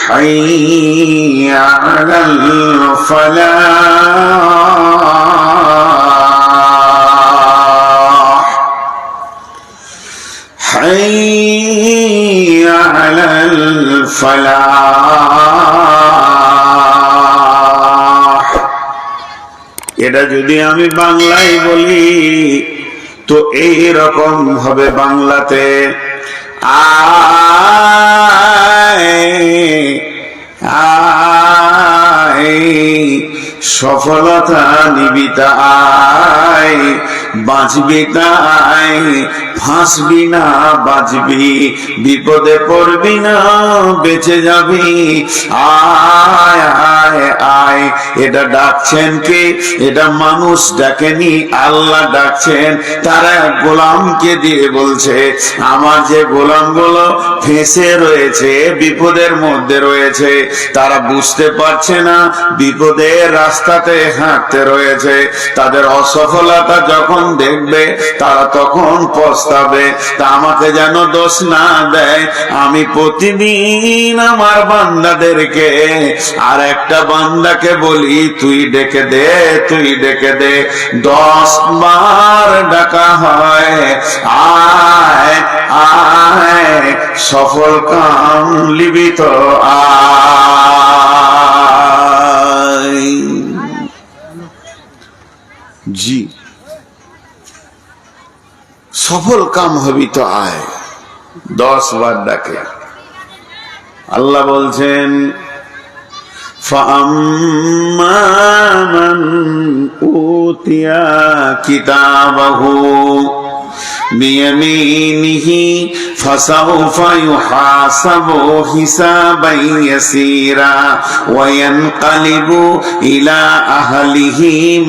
حي على الفلاح حي على الفلاح। এটা যদি আমি বাংলায় বলি তো এই রকম হবে বাংলাতে, সফলতা নিবি তাই, বাঁচবি তাই, ফাঁসবি না বাঁচবি, বিপদে পড়বি না বেঁচে যাবি, আয় আয় আয়। এটা ডাকছেন কে? এটা মানুষ ডাকেনি, আল্লাহ ডাকছেন। তারা গোলামকে দিয়ে বলছে আমার যে গোলামগুলো ফেঁসে রয়েছে, বিপদের মধ্যে রয়েছে, তারা বুঝতে পারছে না বিপদের রাস্তাতে হাঁটতে রয়েছে, তাদের অসফলতা যখন দেখবে তারা তখন পস্তাবে। তা আমাকে যেন দোষ না দেয়, আমি প্রতিদিন আমার বান্দাদেরকে আর একটা বান্দাকে বলি তুই ডেকে দে, তুই ডেকে দে। 10 বার ডাকা হয় আয় আয়, সফল কাম লিবি তো আয়। জি, সফল কাম হবি তো আয়। 10 বার ডাকে। আল্লাহ বলছেন فَأَمَّا مَنْ أُوتِيَ كِتَابَهُ بِيَمِينِهِ فَسَوْفَ يُحَاسَبُ حِسَابًا يَسِيرًا وَيَنْقَلِبُ إِلَى أَهْلِهِ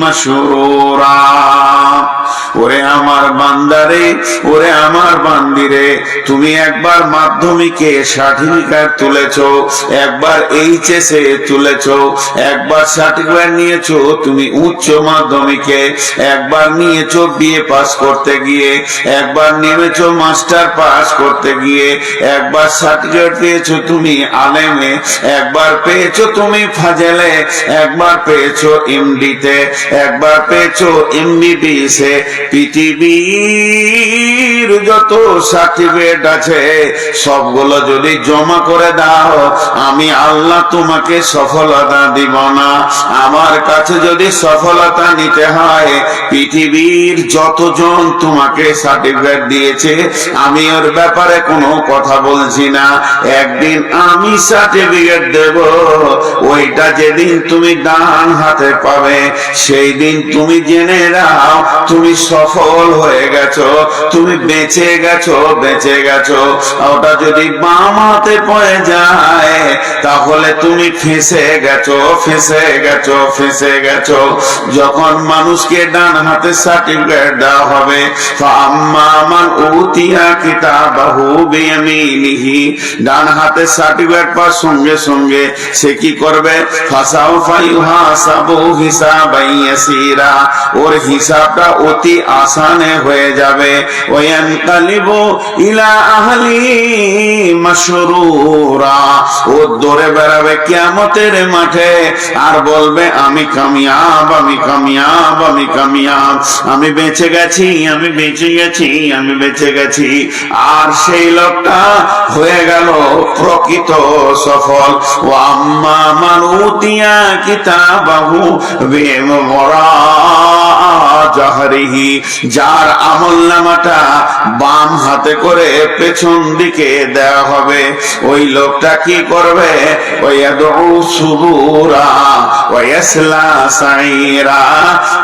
مَسْرُورًا। ওরে আমার বান্দারে, ওরে আমার বান্দিরে, তুমি একবার মাধ্যমিকে সার্টিফিকেট তুলেছো, একবার এইচএসে তুলেছো, একবার সার্টিফিকেট নিয়েছো তুমি উচ্চ মাধ্যমিকে, একবার নিয়েছো বিএ পাস করতে গিয়ে, একবার নেমেছো মাস্টার পাস করতে গিয়ে, একবার সার্টিফিকেট পেয়েছো তুমি আলেমে, একবার পেয়েছো তুমি ফাজেলে, একবার পেয়েছো এমডিতে, একবার পেয়েছো এমবিবিএস এ। পৃথিবীর যত সার্টিফিকেট আছে সবগুলো যদি জমা করে দাও, আমি আল্লাহ তোমাকে সফলতা দিব না। আমার কাছে যদি সফলতা নিতে হয়, পৃথিবীর যতজন তোমাকে সার্টিফিকেট দিয়েছে আমি ওর ব্যাপারে কোনো কথা বলছি না। একদিন আমি সার্টিফিকেট দেব, ওইটা যেদিন তুমি ডান হাতে পাবে সেই দিন তুমি জেনে নাও তুমি সফল হয়ে গেছো, তুমি বেঁচে গেছো, বেঁচে গেছো। ওটা যদি বাম হাতে পড়ে যায় তাহলে তুমি ফেঁসে গেছো, ফেঁসে গেছো, ফেঁসে গেছো। যখন মানুষকে ডান হাতে সার্টিফিকেট দেওয়া হবে, ফাম্মা মান উতিয়া কিতাবাহু বিয়ামিনিহি, ডান হাতে সার্টিফিকেট পাওয়ার সঙ্গে সঙ্গে সে কি করবে? ফাসাউফা ইউহাসাবু হিসাবান ইয়াসিরা, ওর হিসাবটা অতি আসানে হয়ে যাবে। ওয়ায়ানকালিবু ইলা আহলি মাসরুরা, ও দৌড়ে বেড়াবে কিয়ামতের মাঠে আর বলবে আমি কামিয়াব, আমি কামিয়াব, আমি কামিয়াব, আমি বেঁচে গেছি, আমি বেঁচে গেছি, আমি বেঁচে গেছি। আর সেই লোকটা হয়ে গেল প্রকৃত সফল। ও আম্মা মান উতিয়া কিতাবাহু বিওয়ারা জাহরিহি, যার আমলনামাটা বাম হাতে করে পেছন দিকে দেওয়া হবে, ওই লোকটা কি করবে? ওয়ায়াদউ সুবুরা ওয়ায়াসলা সাইরা,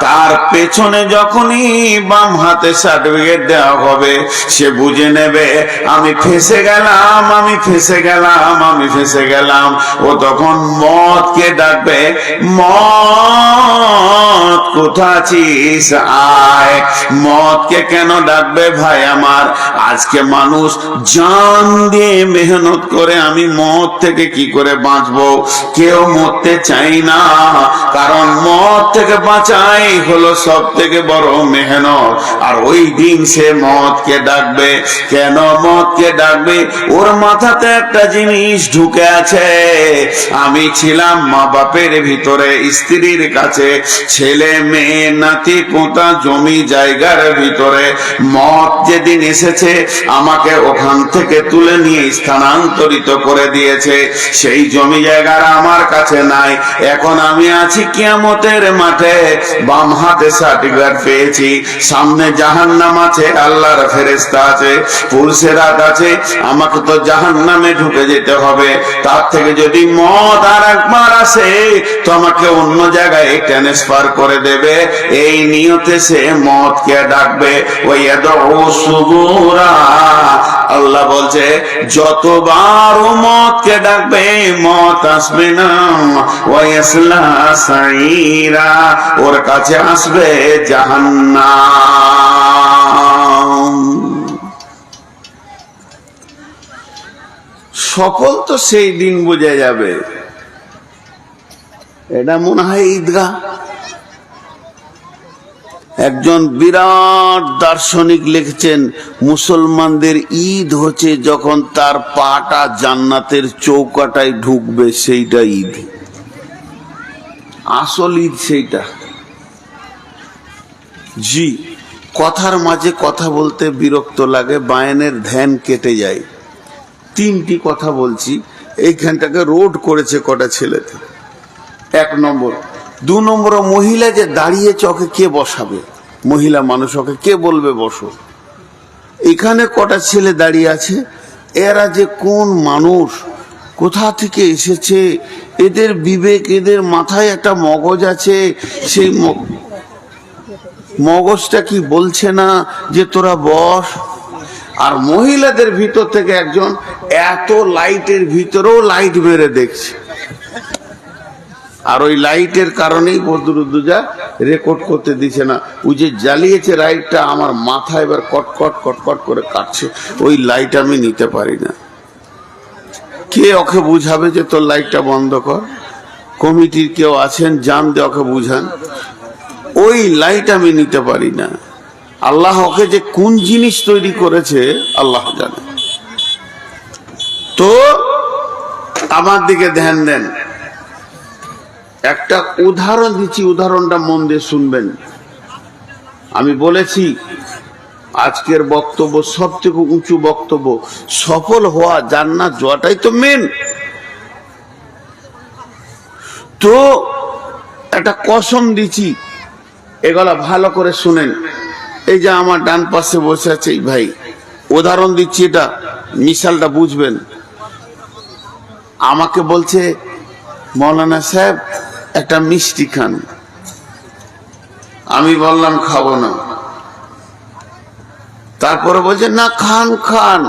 তার পেছনে যখনই বাম হাতে সার্টিফিকেট দেওয়া হবে সে বুঝে নেবে আমি ফেঁসে গেলাম, আমি ফেঁসে গেলাম, আমি ফেঁসে গেলাম। ও তখন মতকে ডাকবে, মত কোথা আছিস? আসিস আয়। মতকে কেন ডাকবে ভাই আমার? আজকে মানুষ জান দিয়ে মেহনত করে আমি মত থেকে কি করে বাঁচবো, কেউ মরতে চাই না, কারণ মত থেকে বাঁচাই হলো সব থেকে বড় মেহনত। আর ওই দিন সে মতকে ডাকবে। কেন মতকে ডাকবে? ওর মাথাতে একটা জিনিস ঢুকে আছে, আমি ছিলাম মা বাপের ভিতরে, স্ত্রীর কাছে, ছেলে মেয়ে নাতি পোতা জমি জায়গার ভিতরে। মত যেদিন এসেছে আমাকে ওখান থেকে তুলে নিয়ে স্থানান্তরিত করে দিয়েছে। সেই জমি জায়গার আমার কাছে নাই। এখন আমি আছি কিয়ামতের মাঠে, বাম হাতে সার্টিফিকেট পেয়েছি, সামনে জাহান্নাম আছে, আল্লাহর ফেরেশতা আছে, পুলসেরাত আছে, আমাকে তো জাহান্নামে ঢুকে যেতে হবে। তার থেকে যদি মত আর একবার আসে তো আমাকে অন্য জায়গায় ট্রান্সফার করে দেবে। এই নিয়তে সে মতকে ডাকবে। ওয়াদউ সুবুরা, আল্লাহ বলছে যতবার ও মতকে ডাকবে মত আসবে না। ওয়াসলা সাইরা, ওর কাছে আসবে জাহান্নাম। সকল তো সেই দিন বোঝা যাবে। এটা মনে হয় ঈদগাহ। একজন বিরাট দার্শনিক লিখছেন, মুসলমানদের ঈদ হচ্ছে যখন তার পাটা জান্নাতের চৌকাটায় ঢুকবে, সেইটা ঈদ। আসল ঈদ সেইটা। জি, কথার মাঝে কথা বলতে বিরক্ত লাগে, বায়ানের ধ্যান কেটে যায়। 3টি কথা বলছি, এইখানটাকে রোড করেছে কটা ছেলেতে। 1 নম্বর। 2 নম্বর, মহিলা যে দাঁড়িয়েছে ওকে কে বসাবে? মহিলা মানুষ, ওকে কে বলবে বসো? এখানে কটা ছেলে দাঁড়িয়ে আছে, এরা যে কোন মানুষ, কোথা থেকে এসেছে, এদের বিবেক, এদের মাথায় একটা মগজ আছে, সেই মগজটা কি বলছে না যে তোরা বস? আর মহিলাদের ভিতর থেকে একজন এত লাইটের ভিতরেও লাইট মেরে দেখছে, আর ওই লাইটের কারণেই বদরুদ্দুজা রেকর্ড করতে দিছে না। ওই যে জ্বালিয়েছে লাইটটা, আমার মাথা এবার কটকট কটকট করে কাটছে। ওই লাইট আমি নিতে পারি না। কে ওকে বুঝাবে যে তোর লাইটটা বন্ধ কর? কমিটির কেউ আছেন, জান দিয়ে ওকে বুঝান। ওই লাইট আমি নিতে পারি না। আল্লাহ ওকে যে কোন জিনিস তৈরি করেছে আল্লাহ জানে। তো আমার দিকে ধ্যান দেন। একটা উদাহরণ দিচ্ছি, উদাহরণটা মন দিয়ে শুনবেন। আমি বলেছি আজকের বক্তব্য সব থেকে উঁচু বক্তব্য। সফল হওয়া, জান্নাত যাওয়াটাই তো মেন। তো একটা কসম দিচ্ছি, এগুলা ভালো করে শুনেন। এই যে আমার ডান পাশে বসে আছে এই ভাই, উদাহরণ দিচ্ছি, এটা মিশালটা বুঝবেন। আমাকে বলছে মৌলানা সাহেব একটা মিষ্টি খান। আমি বললাম খাবো না। তারপরে বলছে না খান খান।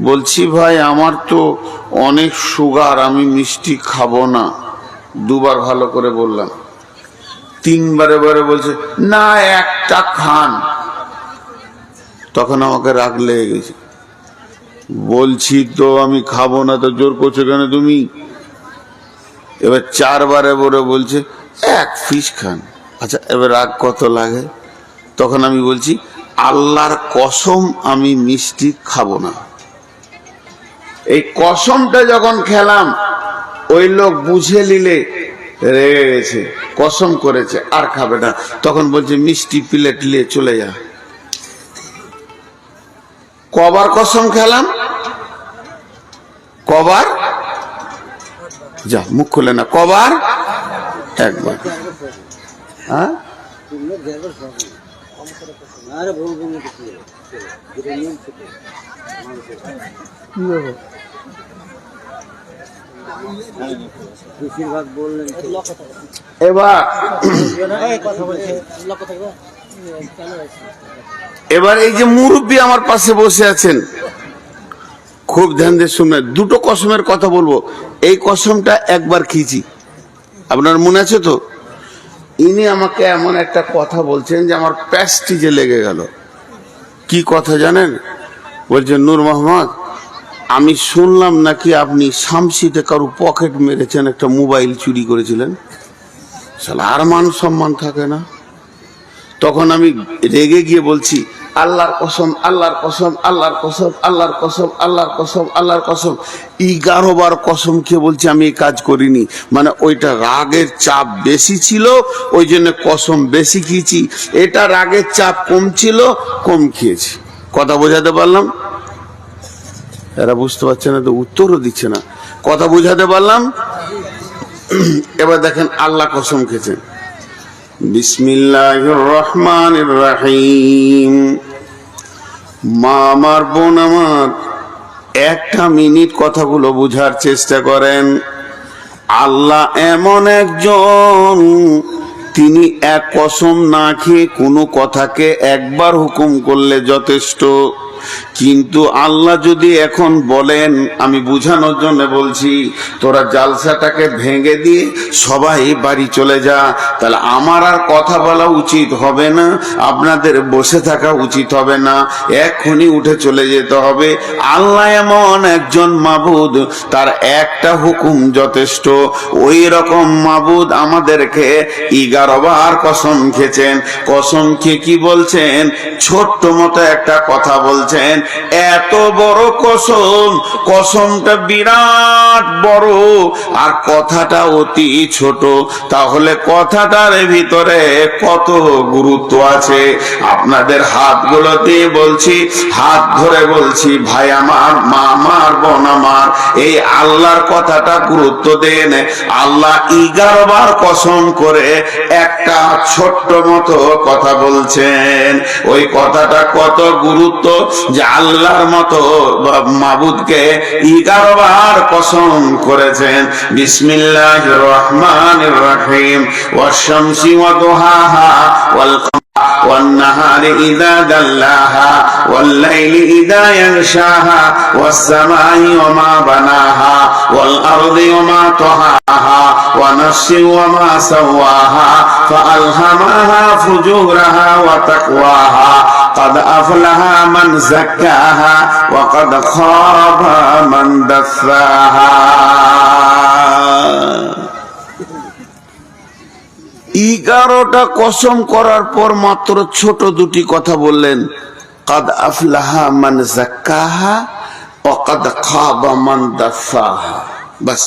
বলছি ভাই আমার তো অনেক সুগার, আমি মিষ্টি খাবো না। 2বার ভালো করে বললাম। 3বারে বারে বলছে না একটা খান। তখন আমাকে রাগ লেগে গেছে। বলছি তো আমি খাবো না, তো জোর করছো কেন তুমি? এবার 4বারে বলে বলছে 1 পিস খান। আচ্ছা এবার রাগ কত লাগে? তখন আমি বলছি আল্লাহর কসম আমি মিষ্টি খাবো না। এই কসমটা যখন খেলাম, ওই লোক বুঝে নিলে রেগে গেছে, কসম করেছে আর খাবে না। তখন বলছে মিষ্টি প্লেট নিয়ে চলে যা। কবার কসম খেলাম? কবার? যা মুখ খুলে না। কবার? 1বার। হ্যাঁ এবার এই যে মুরব্বী আমার পাশে বসে আছেন, খুব ধ্যান দিয়ে শুনবেন। 2টো কসমের কথা বলবো। এই কসমটা 1বার খেয়েছি, আপনার মনে আছে তো? ইনি আমাকে এমন একটা কথা বলছেন যে আমার প্যাস্টিজে লেগে গেল। কি কথা জানেন? বলছেন, নূর মোহাম্মদ, আমি শুনলাম নাকি আপনি শামসিতে কারো পকেট মেরেছেন, একটা মোবাইল চুরি করেছিলেন। শালা, আর মান সম্মান থাকে না? তখন আমি রেগে গিয়ে বলছি, আল্লাহর কসম, আল্লাহর কসম, আল্লাহর কসম, আল্লাহর কসম, আল্লাহর কসম, আল্লাহর কসম। 11 বার কসম খেয়ে বলছি আমি এই কাজ করিনি। মানে ওইটা রাগের চাপ বেশি ছিল, ওই জন্য কসম বেশি খেয়েছি। এটা রাগের চাপ কম ছিল, কম খেয়েছি। কথা বোঝাতে পারলাম? এরা বুঝতে পারছে না তো, উত্তরও দিচ্ছে না। কথা বোঝাতে পারলাম? এবার দেখেন, আল্লাহ কসম খেয়েছেন। বিসমিল্লাহির রহমানির রহিম। মা আমার, বোন আমার, একটা মিনিট কথাগুলো বুঝার চেষ্টা করেন। আল্লাহ এমন একজন, তিনি এক কসম না খেয়ে কোনো কথাকে একবার হুকুম করলে যথেষ্ট। কিন্তু আল্লাহ যদি এখন বলেন, আমি বুঝানোর জন্য বলছি, তোরা জালসাটাকে ভেঙে দিয়ে সবাই বাড়ি চলে যা, তাহলে আমার আর কথা বলা উচিত হবে না, আপনাদের বসে থাকা উচিত হবে না, এক্ষুনি উঠে চলে যেতে হবে। আল্লাহ এমন একজন মাবুদ, তার একটা হুকুম যথেষ্ট। ওই রকম মাবুদ আমাদেরকে 11 বার কসম খেয়েছেন। কসম খেয়ে কি বলছেন? ছোট্ট মতো একটা কথা বলছেন, এত বড় কসম, কসমটা বিরাট বড় আর কথাটা অতি ছোট। তাহলে কথাটার ভিতরে কত গুরুত্ব আছে। আপনাদের হাতগুলো দিয়ে বলছি, হাত ধরে বলছি, ভাই আমার, মা আমার, বোন আমার, এই আল্লাহর কথাটা গুরুত্ব দেন। আল্লাহ 11 বার কসম করে একটা ছোট্ট মতো কথা বলছেন। ওই কথাটা কত গুরুত্ব যে আল্লাহর মতো মাবুদকে 11 বার কসম করেছেন। বিসমিল্লাহির রহমানির রহিম। ওয়াশ-শামসি ওয়া দুহাহা ওয়াল والنهار إذا دلاها والليل إذا يغشاها والسماء وما بناها والأرض وما طحاها ونفس وما سواها فألهمها فجورها وتقواها قد أفلح من زكاها وقد خاب من دساها। 11টা কসম করার পর মাত্র ছোট দুটি কথা বললেন, কাদ আফলাহা মান যাক্কাহা ওয়া কাদ খাবা মান দাসাহা। বাস,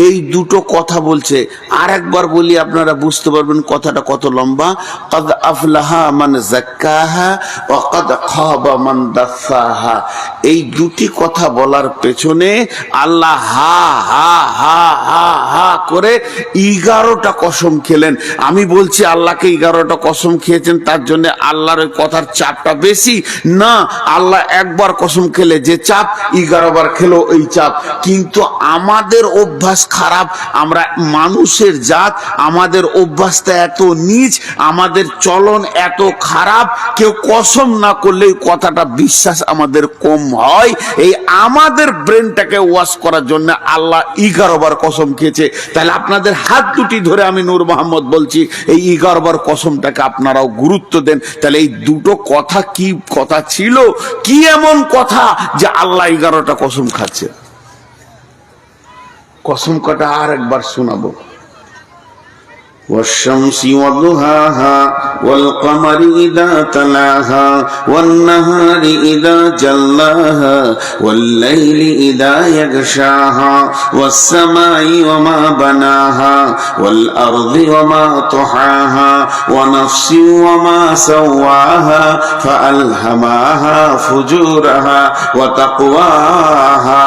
এই দুটো কথা বলছে। আর একবার বলি, আপনারা বুঝতে পারবেন কথাটা কত লম্বা। কাদ আফলাহা মান যাক্কাহা ওয়া কাদ খাবা মান দাসাহা। এই দুটি কথা বলার পেছনে আল্লাহ হা হা হা হা হা করে 11টা কসম খেলেন। আমি বলছি আল্লাহকে 11টা কসম খেয়েছেন, তার জন্য আল্লাহর ওই কথার চাপটা বেশি না। আল্লাহ একবার কসম খেলে যে চাপ, 11 বার খেলো এই চাপ। কিন্তু আমাদের অভ্যাস খারাপ, আমরা মানুষের জাত, আমাদের অভ্যাসটা এত নীচ, আমাদের চলন এত খারাপ, কেউ কসম না করলে কথাটা বিশ্বাস আমাদের কম হয়। এই আমাদের ব্রেনটাকে ওয়াশ করার জন্য আল্লাহ 11 বার কসম খেয়েছে। তাহলে আপনাদের হাত দুটি ধরে আমি নূর মোহাম্মদ বলছি, এই 11 বার কসমটাকে আপনারাও গুরুত্ব দেন। তাহলে এই দুটো কথা কি কথা ছিল, কি এমন কথা যে আল্লাহ 11টা কসম খাচ্ছে? কসম কটা আর একবার শোনাবো। والشمس وضحاها والقمر إذا تلاها والنهار إذا جلاها والليل إذا يغشاها والسماء وما بناها والأرض وما طحاها ونفس وما سواها فألهمها فجورها وتقواها।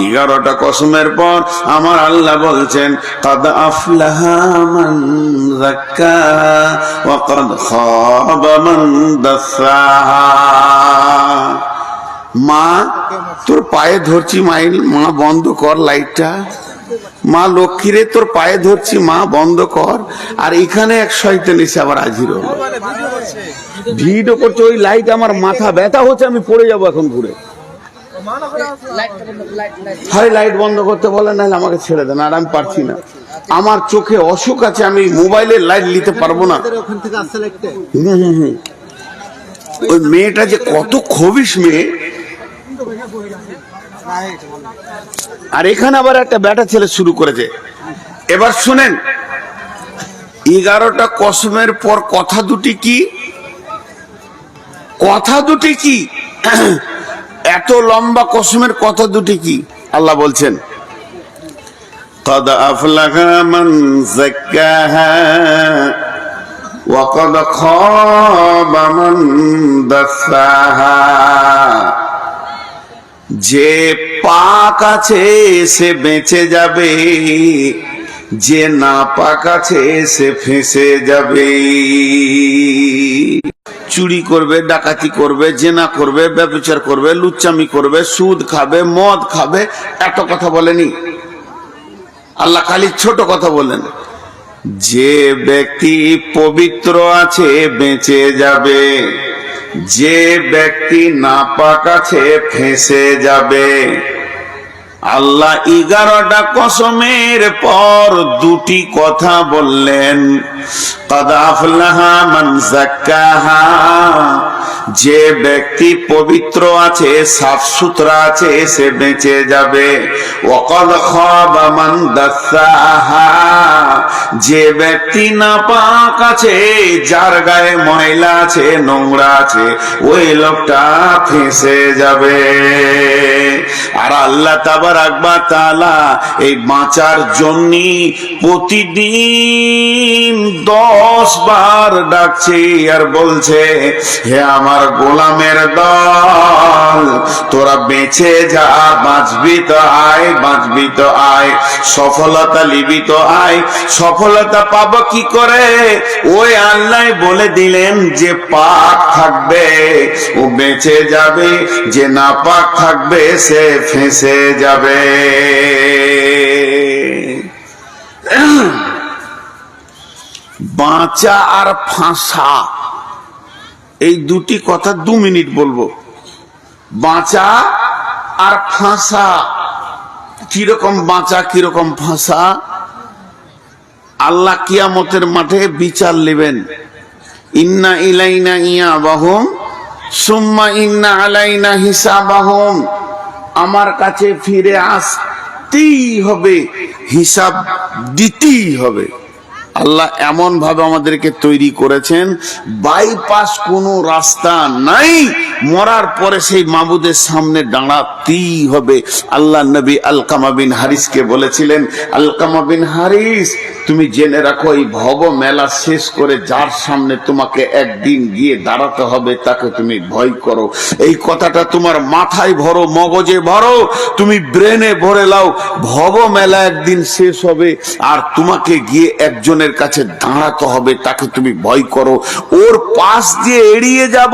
11টা কসমের পর আমার আল্লাহ বলছেন, কাদ আফলাহা মান যাক্কাহা ওয়া কাদ খাবা মান দাসাহা। মা, তোর পায়ে ধরছি, মা বন্ধ কর লাইটটা। মা লক্ষ্মীরে, তোর পায়ে ধরছি, মা বন্ধ কর। আর এখানে এক শয়তান এসে আবার হাজির হলো, ভিডিও করছে। ওই লাইট আমার মাথা ব্যথা হচ্ছে, আমি পড়ে যাবো এখন ঘুরে। হয় লাইট বন্ধ করতে বলে, নাহলে আমাকে ছেড়ে দেন, আর আমি পারছি না। আমার চোখে অসুখ আছে, আমি মোবাইলে লাইট নিতে পারবো না। ওই মেয়েটা যে কত খবিশ মেয়ে। আর এখানে আবার একটা ব্যাটা ছেলে শুরু করেছে। এবার শুনেন, 11টা কসমের পর কথা দুটি কি? কথা দুটি কি? এত লম্বা কসমের কথা দুটি কি? আল্লাহ বলছেন, قد أفلح من زكاها وقد خاب من دساها। যে পাক আছে সে বেঁচে যাবে, যে না পাক আছে সে ফেঁসে যাবে। চুরি করবে, ডাকাতি করবে, জেনা করবে, ব্যভিচার করবে, লুচ্চামি করবে, সুদ খাবে, মদ খাবে, এত কথা বলেনি আল্লাহ, খালি ছোট কথা বলেন, যে ব্যক্তি পবিত্র আছে বেঁচে যাবে, যে ব্যক্তি নাপাক আছে ফেঁসে যাবে। আল্লাহ 11টা কসমের পর দুটি কথা বললেন, قد أفلح من زكاها, যে ব্যক্তি পবিত্র আছে, সাফ সুতরা আছে, সে বেঁচে যাবে। وقد خاب من دساها, যে ব্যক্তি নাপাক আছে, যার গায়ে ময়লা আছে, নোংরা আছে, ওই লোকটা ফেঁসে যাবে। আর আল্লাহ তাবারাক ওয়া তাআলা এই বাঁচার জন্য প্রতিদিন 10 বার ডাকছে আর বলছে, হে আমার গোলামের দল, তোরা বেঁচে যা, বাঁচবি তো আয়, বাঁচবি তো আয়, সফলতা লিবি তো আয়। সফলতা পাবো কি করে? ওই আল্লাহ বলে দিলেন, যে পাক থাকবে ও বেঁচে যাবে, যে না পাক থাকবে সে ফেঁসে যাবে। বাঁচা আর ফাঁসা, এই দুটি কথা 2 মিনিট বলবো। বাঁচা আর ফাঁসা, কিরকম বাঁচা কিরকম ফাঁসা? আল্লাহ কিয়ামতের মাঠে বিচার নেবেন। ইন্না ইলাইনা ইয়াবাহুম সুম্মা ইন্না আলাইনা হিসাবাহুম, আমার কাছে ফিরে আসতেই হবে, হিসাব দিতেই হবে। আল্লাহ এমন ভাবে আমাদেরকে তৈরি করেছেন, বাইপাস কোনো রাস্তা নাই, মরার পরে সেই মাবুদের সামনে দাঁড়াতেই হবে। আল্লাহ নবী আলকামা বিন হারিসকে বলেছিলেন, আলকামা বিন হারিস, তুমি জেনে রাখো, এই ভব মেলা শেষ করে যার সামনে তোমাকে একদিন গিয়ে দাঁড়াতে হবে, তাকে তুমি ভয় করো। এই কথাটা তোমার মাথায় ভরো, মগজে ভরো, তুমি ব্রেনে ভরে লাও। ভব মেলা একদিন শেষ হবে, আর তোমাকে গিয়ে একজনের কাছে দাঁড়াতে হবে, তাকে তুমি ভয় করো। ওর পাশ দিয়ে এড়িয়ে যাব,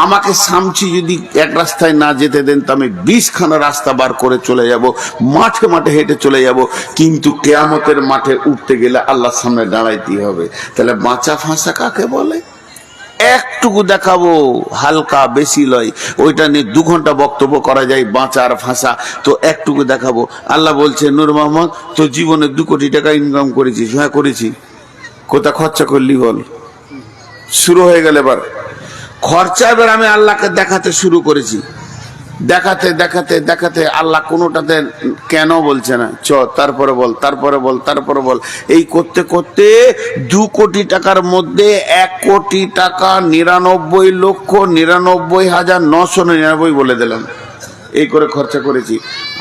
আমাকে সামচি যদি এক রাস্তায় না যেতে দেন, তো আমি 20 খানা রাস্তা বার করে চলে যাব, মাঠে মাঠে হেঁটে চলে যাব। কিন্তু কিয়ামতের মাঠে উঠতে গেলে আল্লাহর সামনে দাঁড়াইতে হবে। তাহলে বাঁচা ফাঁসা কাকে বলে? একটুকু দেখাবো, হালকা, বেশি লয়। ওইটা নিয়ে 2 ঘন্টা বক্তব্য করা যায়, বাঁচা আর ফাঁসা। তো একটুকু দেখাবো। আল্লাহ বলছে, নূর মোহাম্মদ, তো জীবনে 2 কোটি টাকা ইনকাম করেছিস? হ্যাঁ করেছি। কোথা খরচা করলি বল? শুরু হয়ে গেল এবার খরচা। এবার আমি আল্লাহকে দেখাতে শুরু করেছি, দেখাতে দেখাতে দেখাতে আল্লাহ কোনোটাতে কেন বলছে না, তারপরে বল, তারপরে বল, তারপরে বল। এই করতে করতে 2 কোটি টাকার মধ্যে 1 কোটি টাকা 99,99,999 বলে দিলাম। এই করে খরচা করেছি।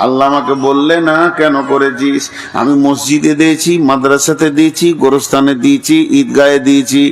আল্লাহ আমাকে বললে না, কেন করেছিস? আমি মসজিদে দিয়েছি, মাদ্রাসাতে দিয়েছি, গোরস্থানে দিয়েছি, ঈদগাহে দিয়েছি,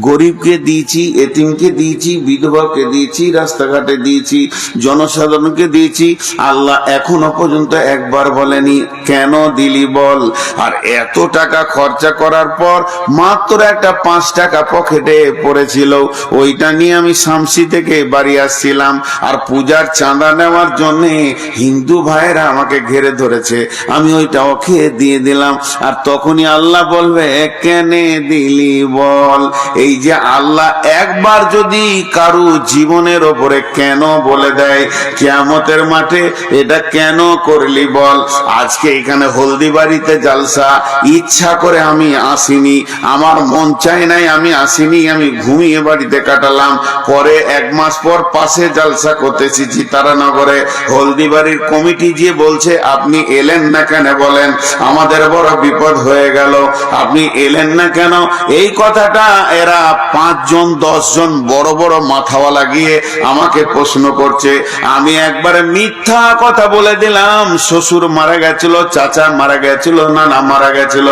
গরিবকে দিয়েছি, এতিমকে দিয়েছি, বিধবাকে দিয়েছি, রাস্তাঘাটে দিয়েছি, জনসাধারণকে দিয়েছি। আল্লাহ এখনো পর্যন্ত একবার বলেনি কেন দিলি বল। আর এত টাকা খরচা করার পর মাত্র একটা 5 টাকা পকেটে পড়েছিল, ওইটা নিয়ে আমি শামসি থেকে বাড়ি আসছিলাম। আর পূজার চাঁদা নেওয়ার জন্য জন্যে হিন্দু ভাইরা আমাকে ঘিরে ধরেছে, আমি ওইটাও খেয়ে দিয়ে দিলাম। আর তখনই আল্লাহ বলবে কেনে দিলি বল। এই যে আল্লাহ একবার যদি কারু জীবনের ওপরে কেন বলে দেয় কিয়ামতের মাঠে, এটা কেন করলি বল। আজকে এখানে হলদিবাড়িতে জালসা, ইচ্ছা করে আমি আসিনি, আমার মন চাই নাই, আমি আসিনি, আমি ঘুমিয়ে বাড়িতে কাটালাম। পরে 1 মাস পর পাশে জালসা করতেছি চিতারানগরে, হলদিবাড়ির কমিটি যে বলছে আপনি এলেন না কেন, বলেন আমাদের বড় বিপদ হয়ে গেল, আপনি এলেন না কেন। এই কথাটা এরা 5 জন 10 জন বড় বড় মাথাওয়ালা গিয়ে আমাকে প্রশ্ন করছে। আমি একবারে মিথ্যা কথা বলে দিলাম, শ্বশুর মারা গেছিল, চাচা মারা গেছিল, নানা মারা গেছিল,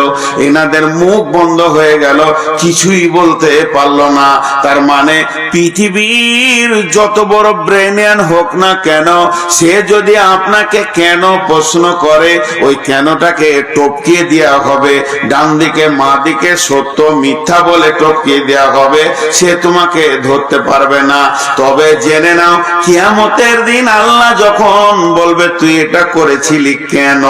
এনাদের মুখ বন্ধ হয়ে গেল, কিছুই বলতে পারলো না। তার মানে পৃথিবীর যত বড় ব্রেনিয়ান হোক না কেন, সে যদি আপনাকে কেন প্রশ্ন করে, ওই কেনটাকে টপকিয়ে দেওয়া হবে, ডান দিকে মা দিকে সত্য মিথ্যা বলে টপকিয়ে দেওয়া হবে, সে তোমাকে ধরতে পারবে না। তবে জেনে নাও কিয়ামতের দিন আল্লাহ যখন বলবে তুই এটা করেছিলি কেন,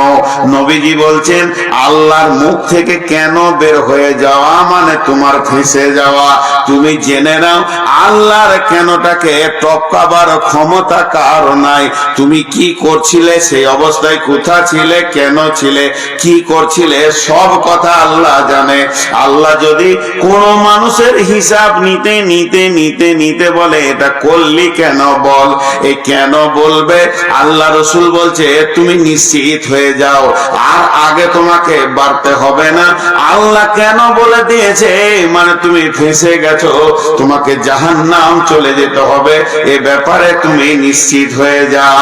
নবীজি বলছেন আল্লাহর মুখ থেকে কেন বের হয়ে যাওয়া মানে তোমার ফেঁসে যাওয়া। তুমি জেনে নাও আল্লাহর কেনটাকে টপকাবার ক্ষমতা কারো নাই। তুমি কি করছিলে, সেই অবস্থায় কোথা ছিলে, কেন ছিলে, কি করছিলে, সব কথা আল্লাহ জানে। আল্লাহ যদি কোন মানুষের হিসাব নিতে নিতে নিতে নিতে বলে এটা করলি কেন বল, এই কেন বলবে, আল্লাহ রসুল বলছে তুমি নিশ্চিত হয়ে যাও, আর আগে তোমাকে বাড়তে হবে না। আল্লাহ কেন বলে দিয়েছে মানে তুমি ফেঁসে গেছো, তোমাকে জাহান্নাম চলে যেতে হবে, এ ব্যাপারে তুমি নিশ্চিত হয়ে যাও।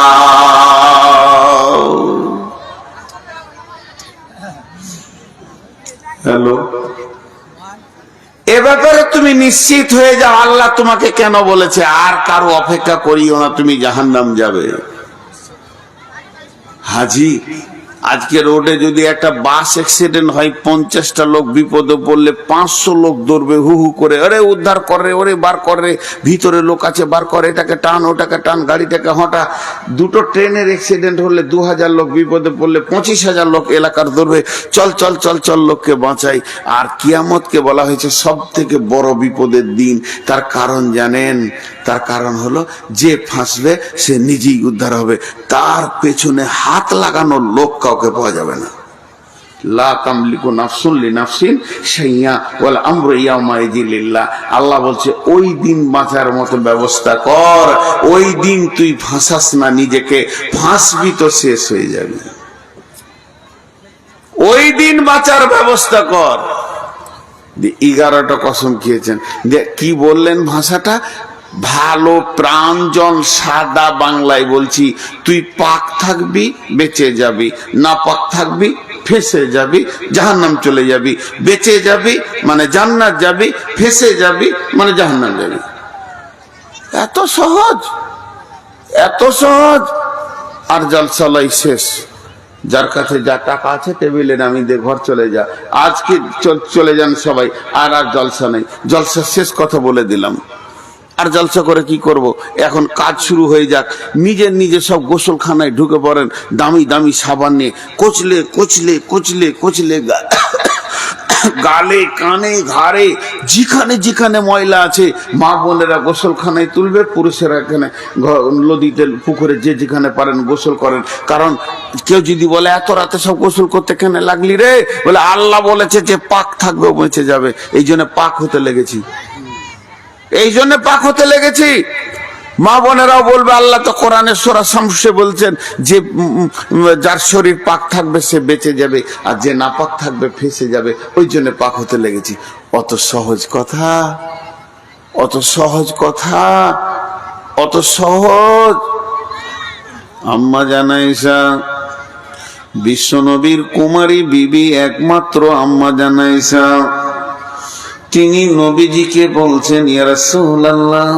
হ্যালো, এ ব্যাপারে তুমি নিশ্চিত হয়ে যাও, আল্লাহ তোমাকে কেন বলেছে। আর কারো অপেক্ষা করিও না, তুমি জাহান্নাম যাবে। হাজি, আজকে রোডে যদি একটা বাস অ্যাক্সিডেন্ট হয়, 50টা লোক বিপদে পড়লে 500 লোক দৌড়বে হু হু করে, আরে উদ্ধার করে, ওরে বার করে, ভিতরে লোক আছে বার করে, এটাকে টান ওটাকে টান, গাড়িটাকে হটা। 2টো ট্রেনের অ্যাক্সিডেন্ট হলে 2000 লোক বিপদে পড়লে 25,000 লোক এলাকার দৌড়বে, চল চল চল চল লোককে বাঁচাই। আর কিয়ামতকে বলা হয়েছে সব থেকে বড় বিপদের দিন। তার কারণ জানেন, তার কারণ হলো যে ফাঁসবে সে নিজেই উদ্ধার হবে, তার পেছনে হাত লাগানোর লোক কাউকে পাওয়া যাবে না। লা তামলিকু নাফসুন লিনাফসিন শাইআ ওয়াল আমরু ইয়াউমাইযিন লিল্লাহ। আল্লাহ বলছে ওই দিন বাঁচার মতো ব্যবস্থা কর, ওই দিন তুই ফাঁসাস না নিজেকে, ফাঁসবি তো শেষ হয়ে যাবে। ওই দিন বাঁচার ব্যবস্থা কর। 11টা কসম খেয়েছেন। কি বললেন ভাষাটা? ভালো প্রাঞ্জল সাদা বাংলায় বলছি, তুই পাক থাকবি বেঁচে যাবি, না পাক থাকবি ফেসে যাবি, জাহান্নাম চলে যাবি। বেঁচে যাবি মানে জান্নাত যাবি, ফেসে যাবি মানে জাহান্নাম যাবি। এত সহজ, এত সহজ। আর জলসালাই শেষ। যার কাছে যা টাকা আছে টেবিলে নামিয়ে দিয়ে ঘর চলে যা, আজকে চলে যান সবাই, আর আর জলসা নেই, জলসা শেষ, কথা বলে দিলাম। আর জলসা করে কি করব? এখন কাজ শুরু হয়ে যাক। নিজের নিজে সব গোসলখানায় ঢুকে পড়েন, দামি দামি সাবান নিয়ে কচলে কচলে কচলে কচলে গালে কানে ঘাড়ে যেখানে যেখানে ময়লা আছে মা বোনেরা গোসলখানায় তুলবে, পুরুষেরা এখানে নদীতে পুকুরে যে যেখানে পারেন গোসল করেন। কারণ কেউ যদি বলে এত রাতে সব গোসল করতে কেন লাগলি রে, বলে আল্লাহ বলেছে যে পাক থাকবে বেঁচে যাবে, এই জন্য পাক হতে লেগেছি, এই জন্য পাক হতে লেগেছি। মা বোনেরাও বলবে আল্লাহ তো কোরআনের সূরা শামসে বলছেন যে যার শরীর পাক থাকবে সে বেঁচে যাবে, আর যে না পাক থাকবে ফেঁসে যাবে, ওই জন্য পাক হতে লেগেছি। অত সহজ কথা, অত সহজ কথা, অত সহজ। আম্মা জানা ঈসা বিশ্বনবীর কুমারী বিবি, একমাত্র আম্মা জানা ঈসা, তিনি নবীজিকে বলছেন ইয়া রাসূলুল্লাহ